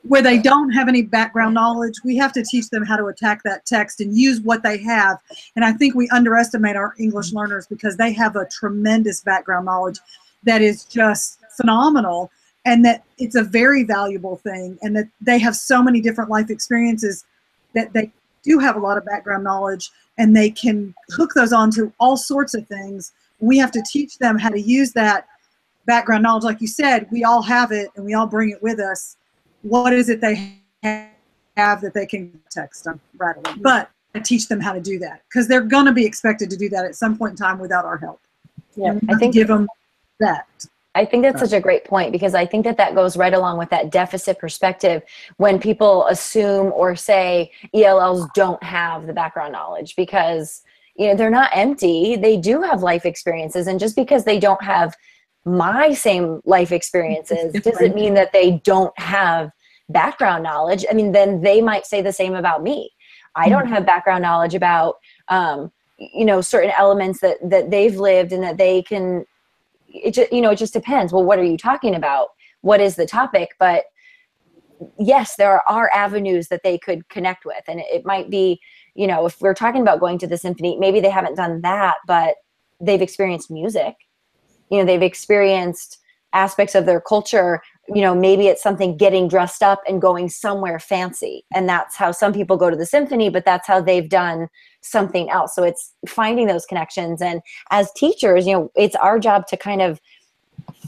Speaker 5: Where they don't have any background knowledge, we have to teach them how to attack that text and use what they have. And I think we underestimate our English learners, because they have a tremendous background knowledge that is just phenomenal, and that it's a very valuable thing, and that they have so many different life experiences that they do have a lot of background knowledge, and they can hook those onto all sorts of things. We have to teach them how to use that background knowledge. Like you said, we all have it and we all bring it with us. What is it they have that they can text them right away? But I teach them how to do that, because they're going to be expected to do that at some point in time without our help.
Speaker 1: Yeah,
Speaker 5: I think give them that.
Speaker 1: I think that's such a great point, because I think that goes right along with that deficit perspective when people assume or say ELLs don't have the background knowledge, because, you know, they're not empty. They do have life experiences. And just because they don't have my same life experiences doesn't mean that they don't have background knowledge. I mean, then they might say the same about me. I don't have background knowledge about, you know, certain elements that they've lived and that they can, it just depends. Well, what are you talking about? What is the topic? But yes, there are avenues that they could connect with. And it might be, you know, if we're talking about going to the symphony, maybe they haven't done that, but they've experienced music. You know, they've experienced aspects of their culture. You know, maybe it's something getting dressed up and going somewhere fancy. And that's how some people go to the symphony, but that's how they've done something else. So it's finding those connections. And as teachers, you know, it's our job to kind of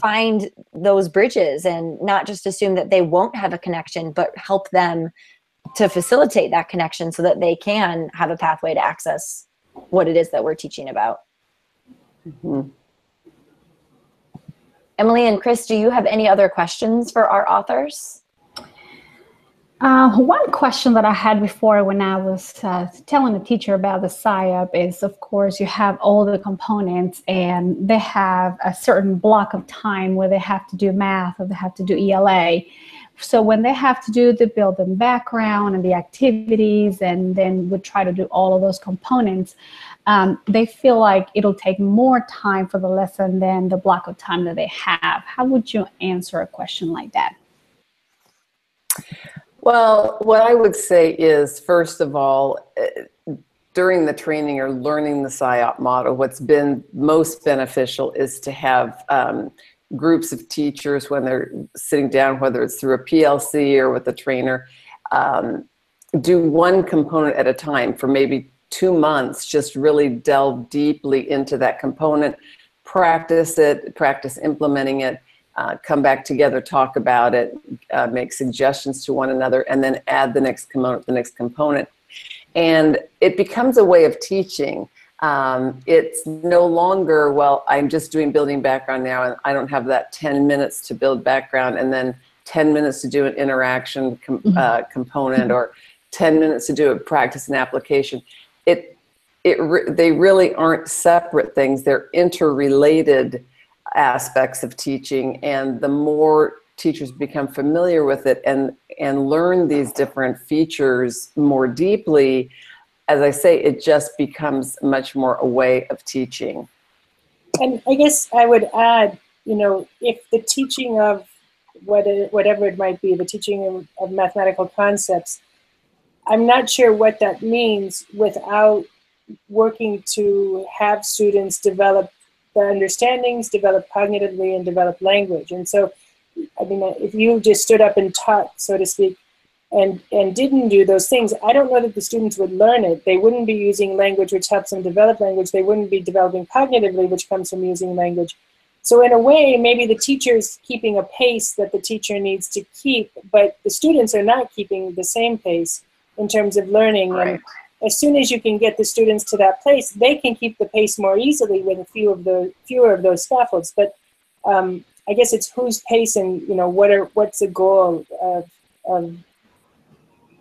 Speaker 1: find those bridges and not just assume that they won't have a connection, but help them to facilitate that connection so that they can have a pathway to access what it is that we're teaching about.
Speaker 2: Mm-hmm.
Speaker 1: Emily and Chris, do you have any other questions for our authors?
Speaker 4: One question that I had before when I was telling the teacher about the Siop is, of course, you have all the components and they have a certain block of time where they have to do math or they have to do ELA. So when they have to do the build-in background and the activities and then would try to do all of those components, they feel like it'll take more time for the lesson than the block of time that they have. How would you answer a question like that?
Speaker 2: Well, what I would say is, first of all, during the training or learning the Siop model, what's been most beneficial is to have groups of teachers when they're sitting down, whether it's through a PLC or with a trainer, do one component at a time for maybe 2 months, just really delve deeply into that component, practice it, practice implementing it, come back together, talk about it, make suggestions to one another, and then add the next component. And it becomes a way of teaching. It's no longer, well, I'm just doing building background now, and I don't have that 10 minutes to build background, and then 10 minutes to do an interaction component, or 10 minutes to do a practice and application. They really aren't separate things. They're interrelated aspects of teaching, and the more teachers become familiar with it and learn these different features more deeply, as I say, it just becomes much more a way of teaching.
Speaker 3: And I guess I would add, if the teaching of whatever it might be, the teaching of mathematical concepts, I'm not sure what that means without working to have students develop their understandings, develop cognitively, and develop language. And so, I mean, if you just stood up and taught, so to speak, and didn't do those things, I don't know that the students would learn it. They wouldn't be using language, which helps them develop language. They wouldn't be developing cognitively, which comes from using language. So in a way, maybe the teacher's keeping a pace that the teacher needs to keep, but the students are not keeping the same pace in terms of learning.
Speaker 2: Right.
Speaker 3: And as soon as you can get the students to that place, they can keep the pace more easily with fewer of those scaffolds. But I guess it's whose pace and what's the goal of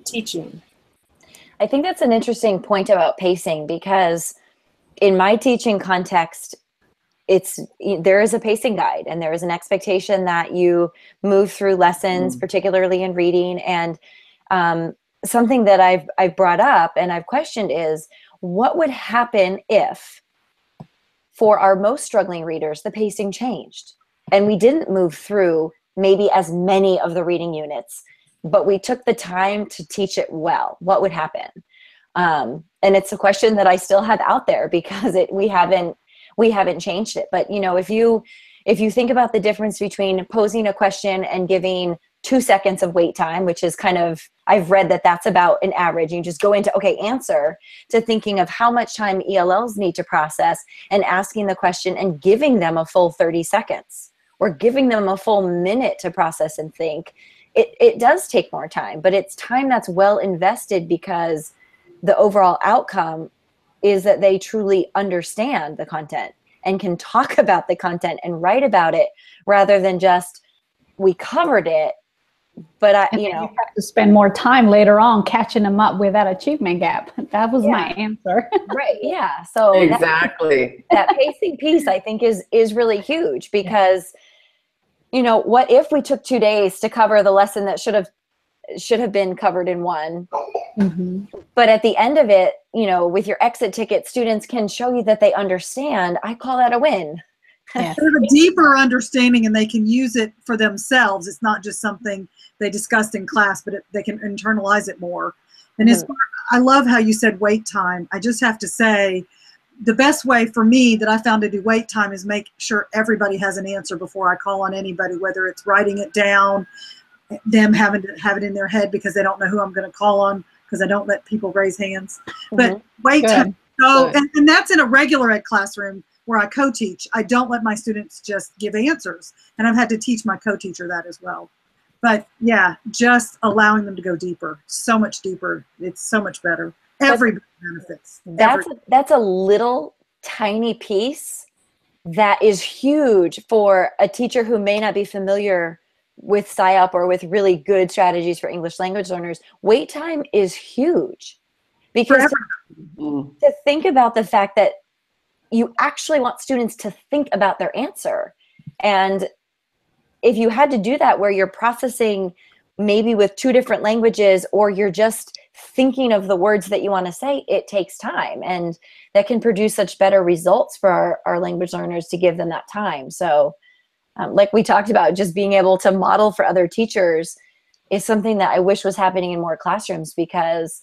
Speaker 3: teaching.
Speaker 1: I think that's an interesting point about pacing, because in my teaching context, there is a pacing guide and there is an expectation that you move through lessons, particularly in reading. And something that I've brought up and I've questioned is, what would happen if, for our most struggling readers, the pacing changed and we didn't move through maybe as many of the reading units, but we took the time to teach it well? What would happen? And it's a question that I still have out there, because we haven't changed it. But if you think about the difference between posing a question and giving 2 seconds of wait time, which is kind of, I've read that that's about an average. You just go into, okay, answer, to thinking of how much time ELLs need to process and asking the question and giving them a full 30 seconds or giving them a full minute to process and think. It does take more time, but it's time that's well invested, because the overall outcome is that they truly understand the content and can talk about the content and write about it, rather than just, we covered it, but you have
Speaker 4: to spend more time later on catching them up with that achievement gap. That was my answer.
Speaker 1: Right. Yeah. So
Speaker 2: exactly,
Speaker 1: that pacing piece, I think, is really huge, because what if we took 2 days to cover the lesson that should have been covered in one? But at the end of it, with your exit ticket, students can show you that they understand. I call that a win.
Speaker 5: Yes. They have a deeper understanding and they can use it for themselves. It's not just something they discussed in class, but they can internalize it more. And I love how you said wait time. I just have to say, the best way for me that I found to do wait time is make sure everybody has an answer before I call on anybody, whether it's writing it down, them having to have it in their head because they don't know who I'm going to call on, because I don't let people raise hands. But wait time. So, and that's in a regular ed classroom where I co-teach. I don't let my students just give answers. And I've had to teach my co-teacher that as well. But yeah, just allowing them to go deeper, so much deeper. It's so much better. Everybody benefits.
Speaker 1: That's a little tiny piece that is huge for a teacher who may not be familiar with Siop or with really good strategies for English language learners, wait time is huge. Because to think about the fact that you actually want students to think about their answer. And if you had to do that where you're processing maybe with 2 different languages, or you're just thinking of the words that you want to say, it takes time. And that can produce such better results for our language learners to give them that time. So like we talked about, just being able to model for other teachers is something that I wish was happening in more classrooms, because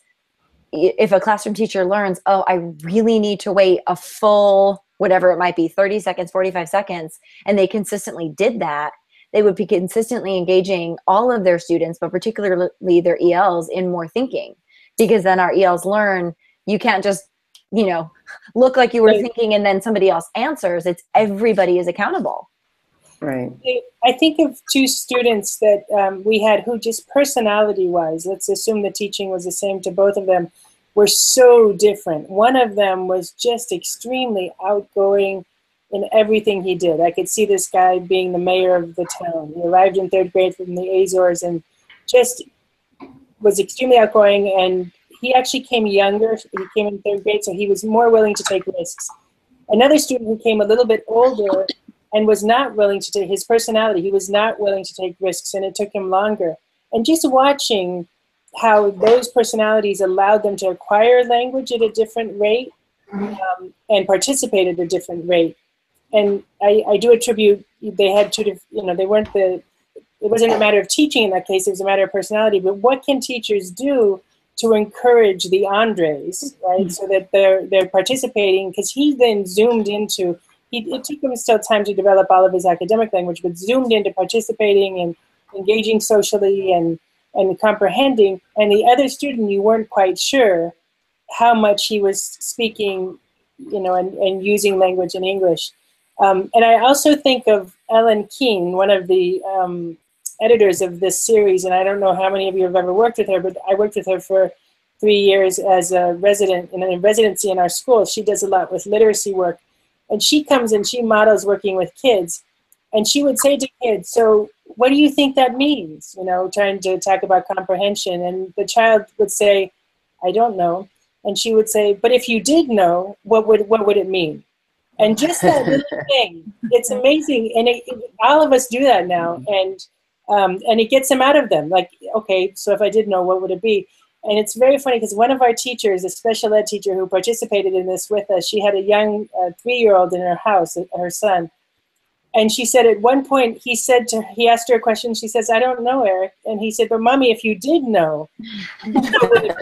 Speaker 1: if a classroom teacher learns, oh, I really need to wait a full, whatever it might be, 30 seconds, 45 seconds, and they consistently did that, they would be consistently engaging all of their students, but particularly their ELs, in more thinking. Because then our ELs learn, you can't just, you know, look like you were thinking and then somebody else answers. It's everybody is accountable.
Speaker 2: Right.
Speaker 3: I think of 2 students that we had who just personality-wise, let's assume the teaching was the same to both of them, were so different. One of them was just extremely outgoing in everything he did. I could see this guy being the mayor of the town. He arrived in 3rd grade from the Azores and just was extremely outgoing, and he actually came younger. He came in 3rd grade, so he was more willing to take risks. Another student who came a little bit older and was not willing to take his personality. He was not willing to take risks, and it took him longer. And just watching how those personalities allowed them to acquire language at a different rate and participate at a different rate. And I do attribute, they had 2 different, you know, they weren't it wasn't a matter of teaching in that case, it was a matter of personality. But what can teachers do to encourage the Andres, right? So that they're participating, because he then zoomed into, it took him still time to develop all of his academic language, but zoomed into participating and engaging socially and comprehending. And the other student, you weren't quite sure how much he was speaking, you know, and using language in English. And I also think of Ellen Keene, one of the editors of this series, and I don't know how many of you have ever worked with her, but I worked with her for 3 years as a resident in a residency in our school. She does a lot with literacy work. And she comes and she models working with kids. And she would say to kids, so what do you think that means? You know, trying to talk about comprehension. And the child would say, I don't know. And she would say, but if you did know, what would it mean? And just that little thing, it's amazing. And all of us do that now. And it gets them out of them. Like, okay, so if I did know, what would it be? And it's very funny because one of our teachers, a special ed teacher who participated in this with us, she had a young 3-year-old in her house, her son. And she said at one point, he asked her a question. She says, I don't know, Eric. And he said, but Mommy, if you did know, what would it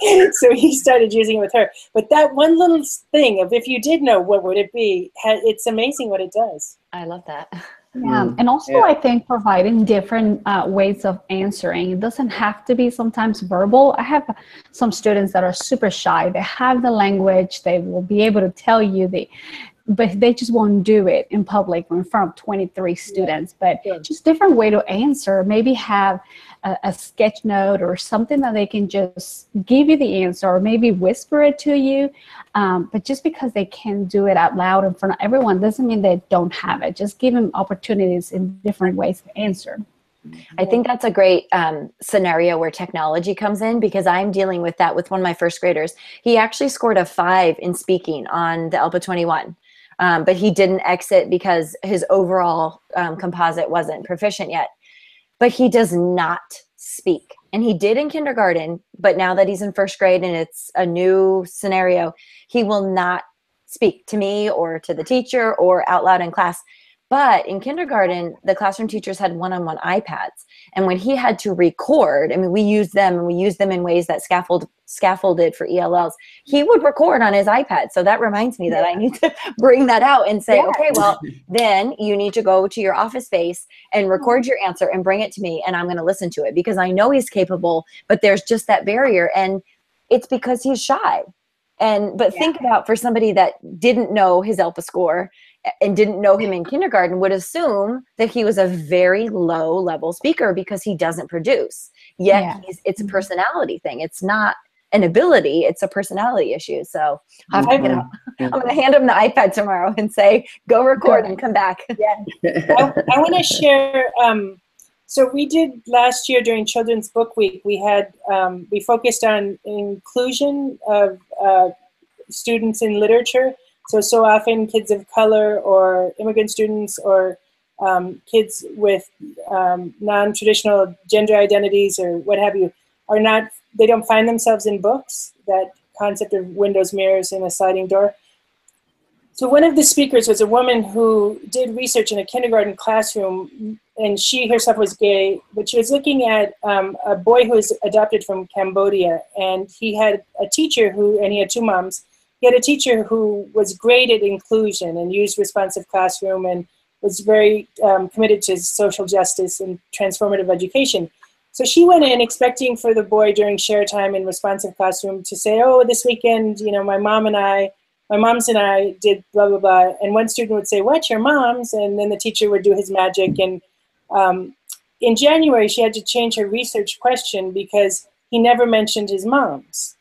Speaker 3: be? So he started using it with her. But that one little thing of if you did know, what would it be? It's amazing what it does.
Speaker 1: I love that.
Speaker 4: Yeah, and also I think providing different ways of answering. It doesn't have to be sometimes verbal. I have some students that are super shy. They have the language. They will be able to tell you but they just won't do it in public or in front of 23 students. But just different way to answer. Maybe have a sketch note or something that they can just give you the answer, or maybe whisper it to you. But just because they can do it out loud in front of everyone doesn't mean they don't have it. Just give them opportunities in different ways to answer.
Speaker 1: I think that's a great scenario where technology comes in, because I'm dealing with that with one of my 1st graders. He actually scored a 5 in speaking on the ELPA 21. But he didn't exit because his overall composite wasn't proficient yet. But he does not speak. And he did in kindergarten, but now that he's in 1st grade and it's a new scenario, he will not speak to me or to the teacher or out loud in class. But in kindergarten, the classroom teachers had one-on-one iPads. And when he had to record, I mean, we used them in ways that scaffolded for ELLs. He would record on his iPad. So that reminds me that I need to bring that out and say, okay, well, then you need to go to your office space and record your answer and bring it to me. And I'm going to listen to it, because I know he's capable, but there's just that barrier. And it's because he's shy. But think about, for somebody that didn't know his ELPA score and didn't know him in kindergarten, would assume that he was a very low level speaker because he doesn't produce. Yet it's a personality thing. It's not an ability, it's a personality issue. So I'm going to hand him the iPad tomorrow and say, go record and come back.
Speaker 3: Yeah. I want to share, so we did last year during Children's Book Week, we had, we focused on inclusion of students in literature. So often kids of color or immigrant students or kids with non-traditional gender identities or what have you are not, they don't find themselves in books, that concept of windows, mirrors, and a sliding door. So one of the speakers was a woman who did research in a kindergarten classroom, and she herself was gay, but she was looking at a boy who was adopted from Cambodia, and he had a teacher who, and he had two moms, he had a teacher who was great at inclusion and used responsive classroom and was very committed to social justice and transformative education. So she went in expecting for the boy during share time in responsive classroom to say, oh, this weekend, you know, my moms and I did blah, blah, blah. And one student would say, what, your moms? And then the teacher would do his magic. And in January, she had to change her research question because he never mentioned his moms.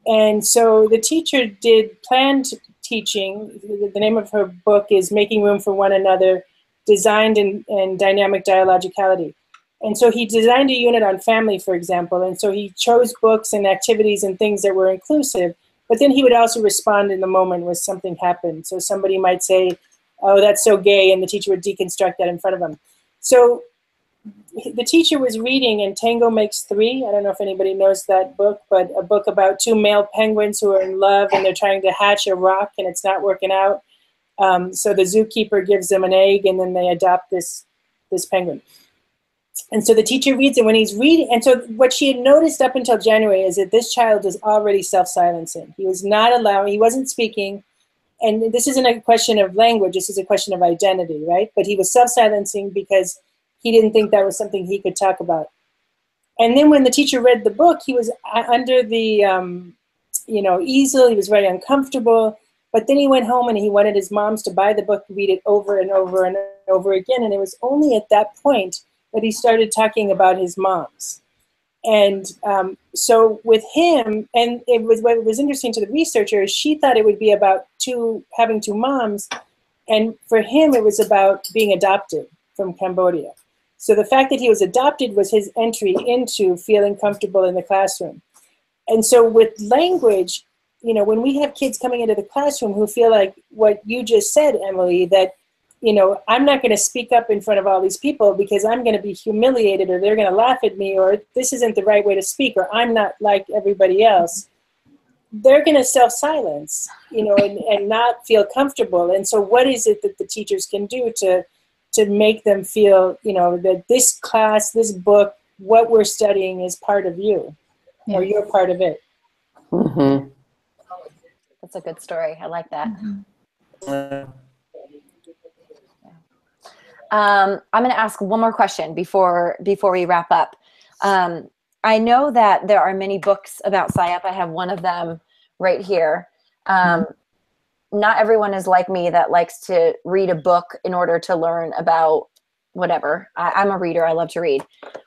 Speaker 3: And so the teacher did planned teaching. The name of her book is Making Room for One Another, Designed in Dynamic Dialogicality. And so he designed a unit on family, for example. And so he chose books and activities and things that were inclusive. But then he would also respond in the moment when something happened. So somebody might say, oh, that's so gay, and the teacher would deconstruct that in front of him. So the teacher was reading in Tango Makes Three. I don't know if anybody knows that book, but a book about two male penguins who are in love and they're trying to hatch a rock and it's not working out. So the zookeeper gives them an egg and then they adopt this penguin. And so the teacher reads it when he's reading. And so what she had noticed up until January is that this child was already self-silencing. He was not allowing, he wasn't speaking. And this isn't a question of language, this is a question of identity, right? But he was self-silencing because he didn't think that was something he could talk about. And then when the teacher read the book, he was under the easel, he was very uncomfortable. But then he went home and he wanted his moms to buy the book, read it over and over and over again. And it was only at that point that he started talking about his moms. And so with him, and what was interesting to the researcher is she thought it would be about having two moms. And for him, it was about being adopted from Cambodia. So the fact that he was adopted was his entry into feeling comfortable in the classroom. And so with language, you know, when we have kids coming into the classroom who feel like what you just said, Emily, that, you know, I'm not going to speak up in front of all these people because I'm going to be humiliated or they're going to laugh at me or this isn't the right way to speak or I'm not like everybody else. They're going to self-silence, you know, and not feel comfortable. And so what is it that the teachers can do to make them feel, you know, that this class, this book, what we're studying is part of you or you're part of it?
Speaker 2: Mm-hmm.
Speaker 1: That's a good story. I like that.
Speaker 2: Mm-hmm.
Speaker 1: I'm going to ask one more question before we wrap up. I know that there are many books about Siop. I have one of them right here. Not everyone is like me that likes to read a book in order to learn about whatever. I'm a reader. I love to read.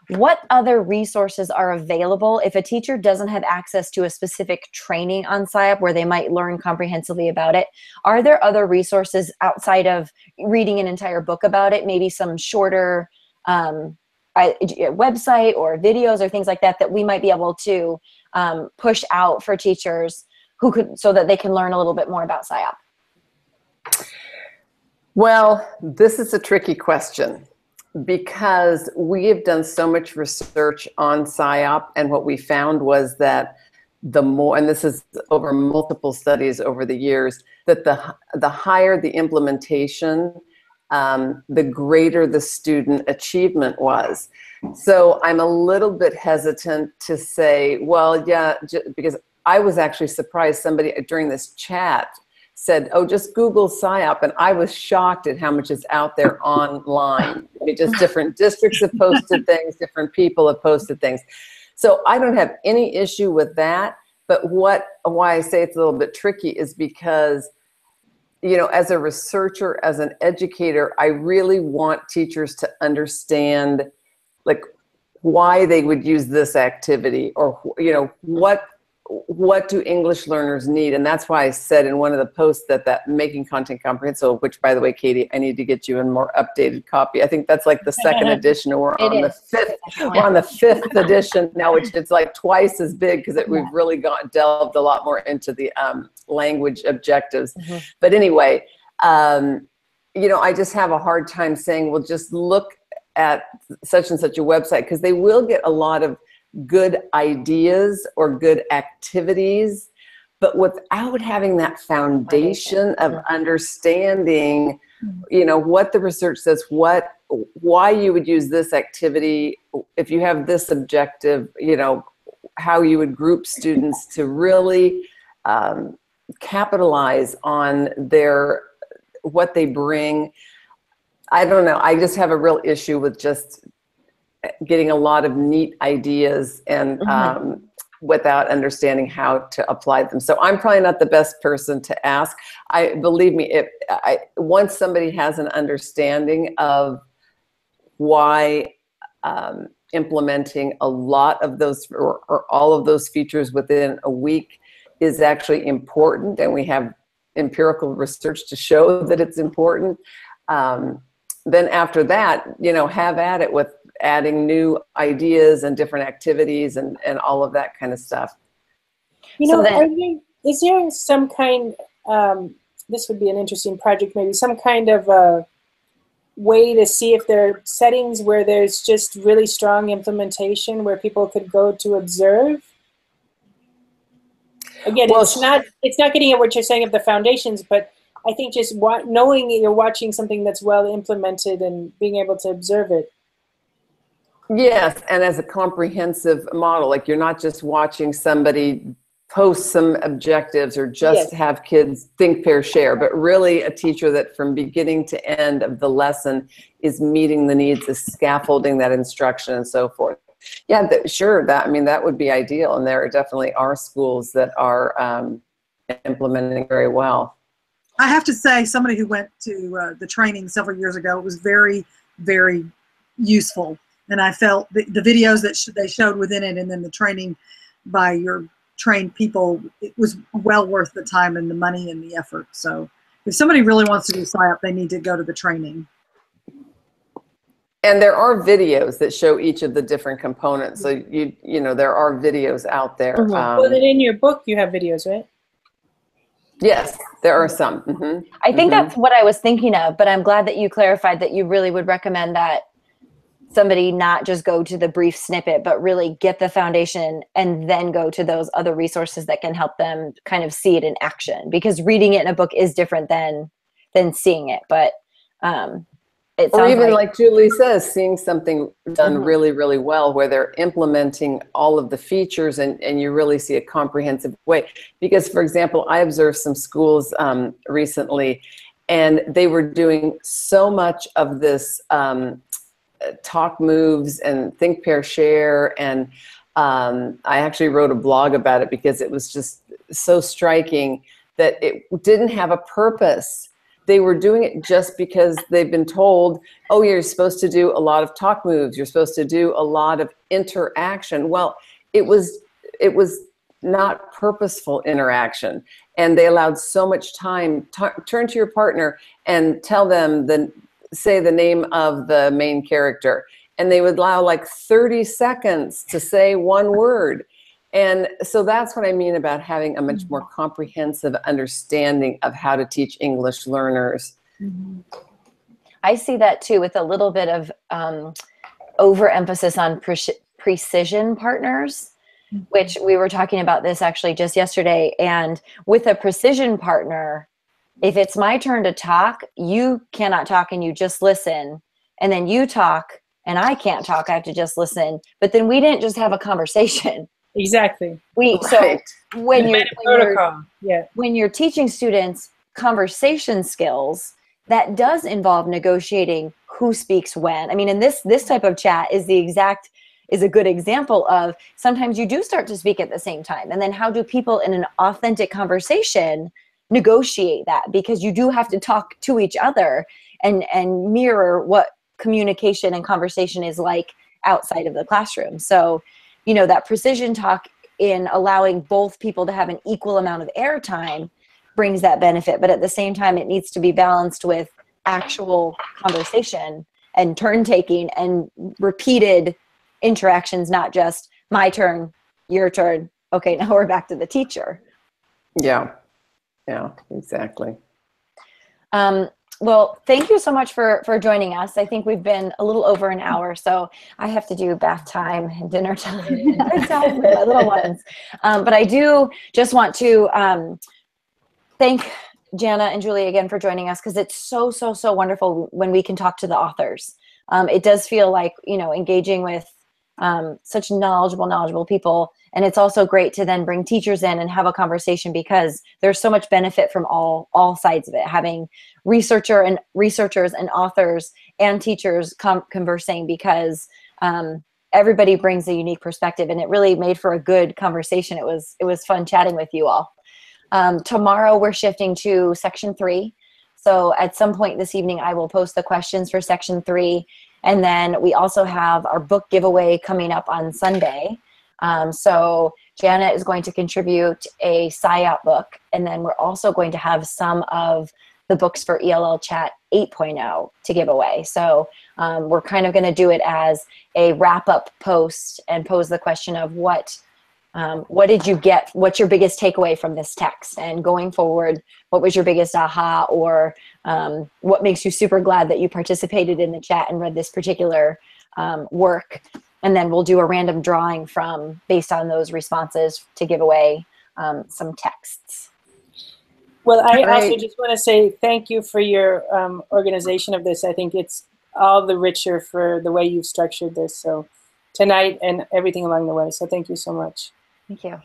Speaker 1: What other resources are available if a teacher doesn't have access to a specific training on Siop where they might learn comprehensively about it? Are there other resources outside of reading an entire book about it? Maybe some shorter website or videos or things like that that we might be able to push out for teachers who could, so that they can learn a little bit more about Siop?
Speaker 2: Well, this is a tricky question because we have done so much research on Siop, and what we found was that the more, and this is over multiple studies over the years, that the higher the implementation, the greater the student achievement was. So I'm a little bit hesitant to say, well, yeah, because I was actually surprised somebody during this chat said, oh, just Google Siop, and I was shocked at how much is out there online. I mean, just different districts have posted things, different people have posted things. So I don't have any issue with that, but why I say it's a little bit tricky is because, you know, as a researcher, as an educator, I really want teachers to understand, like, why they would use this activity, or, you know, what what do English learners need? And that's why I said in one of the posts that making content comprehensible, which by the way, Katie, I need to get you a more updated copy. I think that's like the second edition, and we're on the fifth edition now, which it's like twice as big because we've really delved a lot more into the language objectives. But anyway, you know, I just have a hard time saying, well, just look at such and such a website, because they will get a lot of good ideas or good activities, but without having that foundation of understanding, you know, what the research says, why you would use this activity, if you have this objective, you know, how you would group students to really capitalize on what they bring. I don't know. I just have a real issue with just getting a lot of neat ideas and without understanding how to apply them. So I'm probably not the best person to ask. Believe me, once somebody has an understanding of why implementing a lot of those or all of those features within a week is actually important, and we have empirical research to show that it's important, then after that, you know, have at it with adding new ideas and different activities and all of that kind of stuff.
Speaker 3: You know, is there some kind, this would be an interesting project, maybe some kind of a way to see if there are settings where there's just really strong implementation where people could go to observe? Again, well, it's not getting at what you're saying of the foundations, but I think just knowing that you're watching something that's well implemented and being able to observe it.
Speaker 2: Yes, and as a comprehensive model, like you're not just watching somebody post some objectives or just have kids think, pair, share, but really a teacher that from beginning to end of the lesson is meeting the needs, is scaffolding that instruction and so forth. Yeah, sure, I mean, that would be ideal, and there definitely are schools that are implementing very well.
Speaker 5: I have to say, somebody who went to the training several years ago, it was very, very useful. And I felt the videos that they showed within it, and then the training by your trained people, it was well worth the time and the money and the effort. So if somebody really wants to do Siop, they need to go to the training.
Speaker 2: And there are videos that show each of the different components. So you know, there are videos out there.
Speaker 3: Well, then in your book you have videos, right?
Speaker 2: Yes, there are some.
Speaker 1: I think that's what I was thinking of, but I'm glad that you clarified that you really would recommend that somebody not just go to the brief snippet, but really get the foundation and then go to those other resources that can help them kind of see it in action. Because reading it in a book is different than seeing it. But it sounds, or even
Speaker 2: like Julie says, seeing something done really, really well, where they're implementing all of the features and you really see a comprehensive way. Because, for example, I observed some schools recently, and they were doing so much of this talk moves and think, pair, share, and I actually wrote a blog about it because it was just so striking that it didn't have a purpose. They were doing it just because they've been told, oh, you're supposed to do a lot of talk moves, you're supposed to do a lot of interaction. Well, it was not purposeful interaction, and they allowed so much time. Turn to your partner and tell them say the name of the main character, and they would allow like 30 seconds to say one word. And so that's what I mean about having a much more comprehensive understanding of how to teach English learners.
Speaker 1: I see that too, with a little bit of overemphasis on precision partners, which we were talking about this actually just yesterday. And with a precision partner, if it's my turn to talk, you cannot talk and you just listen. And then you talk and I can't talk, I have to just listen. But then we didn't just have a conversation.
Speaker 3: Exactly.
Speaker 1: So when you're teaching students conversation skills, that does involve negotiating who speaks when. I mean, and this type of chat is a good example of sometimes you do start to speak at the same time. And then how do people in an authentic conversation negotiate that? Because you do have to talk to each other and mirror what communication and conversation is like outside of the classroom. So, you know, that precision talk in allowing both people to have an equal amount of airtime brings that benefit. But at the same time, it needs to be balanced with actual conversation and turn taking and repeated interactions, not just my turn, your turn. Okay, now we're back to the teacher.
Speaker 2: Yeah, yeah, exactly.
Speaker 1: Well, thank you so much for joining us. I think we've been a little over an hour, so I have to do bath time and dinner time and bedtime with my little ones. But I do just want to thank Jana and Julie again for joining us, because it's so wonderful when we can talk to the authors. It does feel like, you know, engaging with such knowledgeable people. And it's also great to then bring teachers in and have a conversation, because there's so much benefit from all sides of it, having researchers and authors and teachers conversing, because everybody brings a unique perspective, and it really made for a good conversation. It was fun chatting with you all. Tomorrow we're shifting to section 3. So at some point this evening, I will post the questions for section 3. And then we also have our book giveaway coming up on Sunday. So Jana is going to contribute a Siop book, and then we're also going to have some of the books for ELL Chat 8.0 to give away. So we're kind of going to do it as a wrap-up post and pose the question of what did you get? What's your biggest takeaway from this text? And going forward, what was your biggest aha, or what makes you super glad that you participated in the chat and read this particular work? And then we'll do a random drawing based on those responses to give away some texts.
Speaker 3: Well, I also just want to say thank you for your organization of this. I think it's all the richer for the way you've structured this. So tonight and everything along the way. So thank you so much.
Speaker 1: Thank you.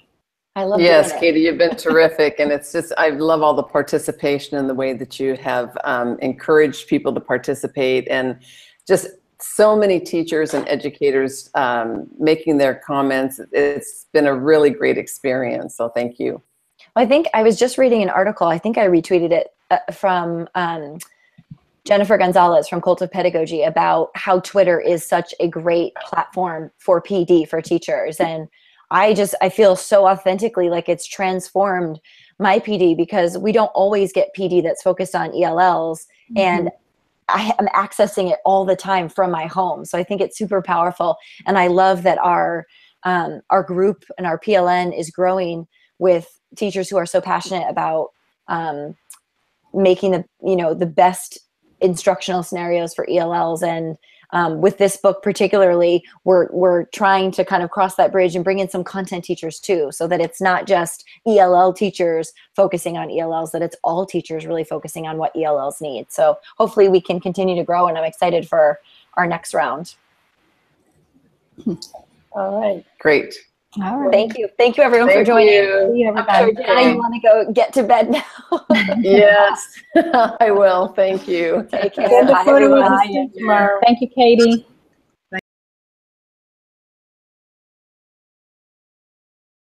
Speaker 1: I love
Speaker 2: Yes,
Speaker 1: doing it.
Speaker 2: Katie, you've been terrific. And it's just, I love all the participation and the way that you have encouraged people to participate, and just so many teachers and educators making their comments. It's been a really great experience. So thank you.
Speaker 1: I think I was just reading an article. I think I retweeted it from Jennifer Gonzalez from Cult of Pedagogy, about how Twitter is such a great platform for PD for teachers. And I feel so authentically like it's transformed my PD, because we don't always get PD that's focused on ELLs. Mm-hmm. And I am accessing it all the time from my home. So I think it's super powerful. And I love that our group and our PLN is growing with teachers who are so passionate about making the best instructional scenarios for ELLs. And with this book particularly, we're trying to kind of cross that bridge and bring in some content teachers too, so that it's not just ELL teachers focusing on ELLs, that it's all teachers really focusing on what ELLs need. So hopefully we can continue to grow, and I'm excited for our next round.
Speaker 3: All right.
Speaker 2: Great.
Speaker 4: All right.
Speaker 1: Thank you. Thank you, everyone, for joining.
Speaker 4: See you, everybody.
Speaker 1: Jana, you want to go get to bed now?
Speaker 2: Yes, I will. Thank you.
Speaker 1: Take care.
Speaker 3: Send a
Speaker 1: Bye,
Speaker 3: photo of
Speaker 1: everyone.
Speaker 3: the tomorrow.
Speaker 4: Thank you, Katie.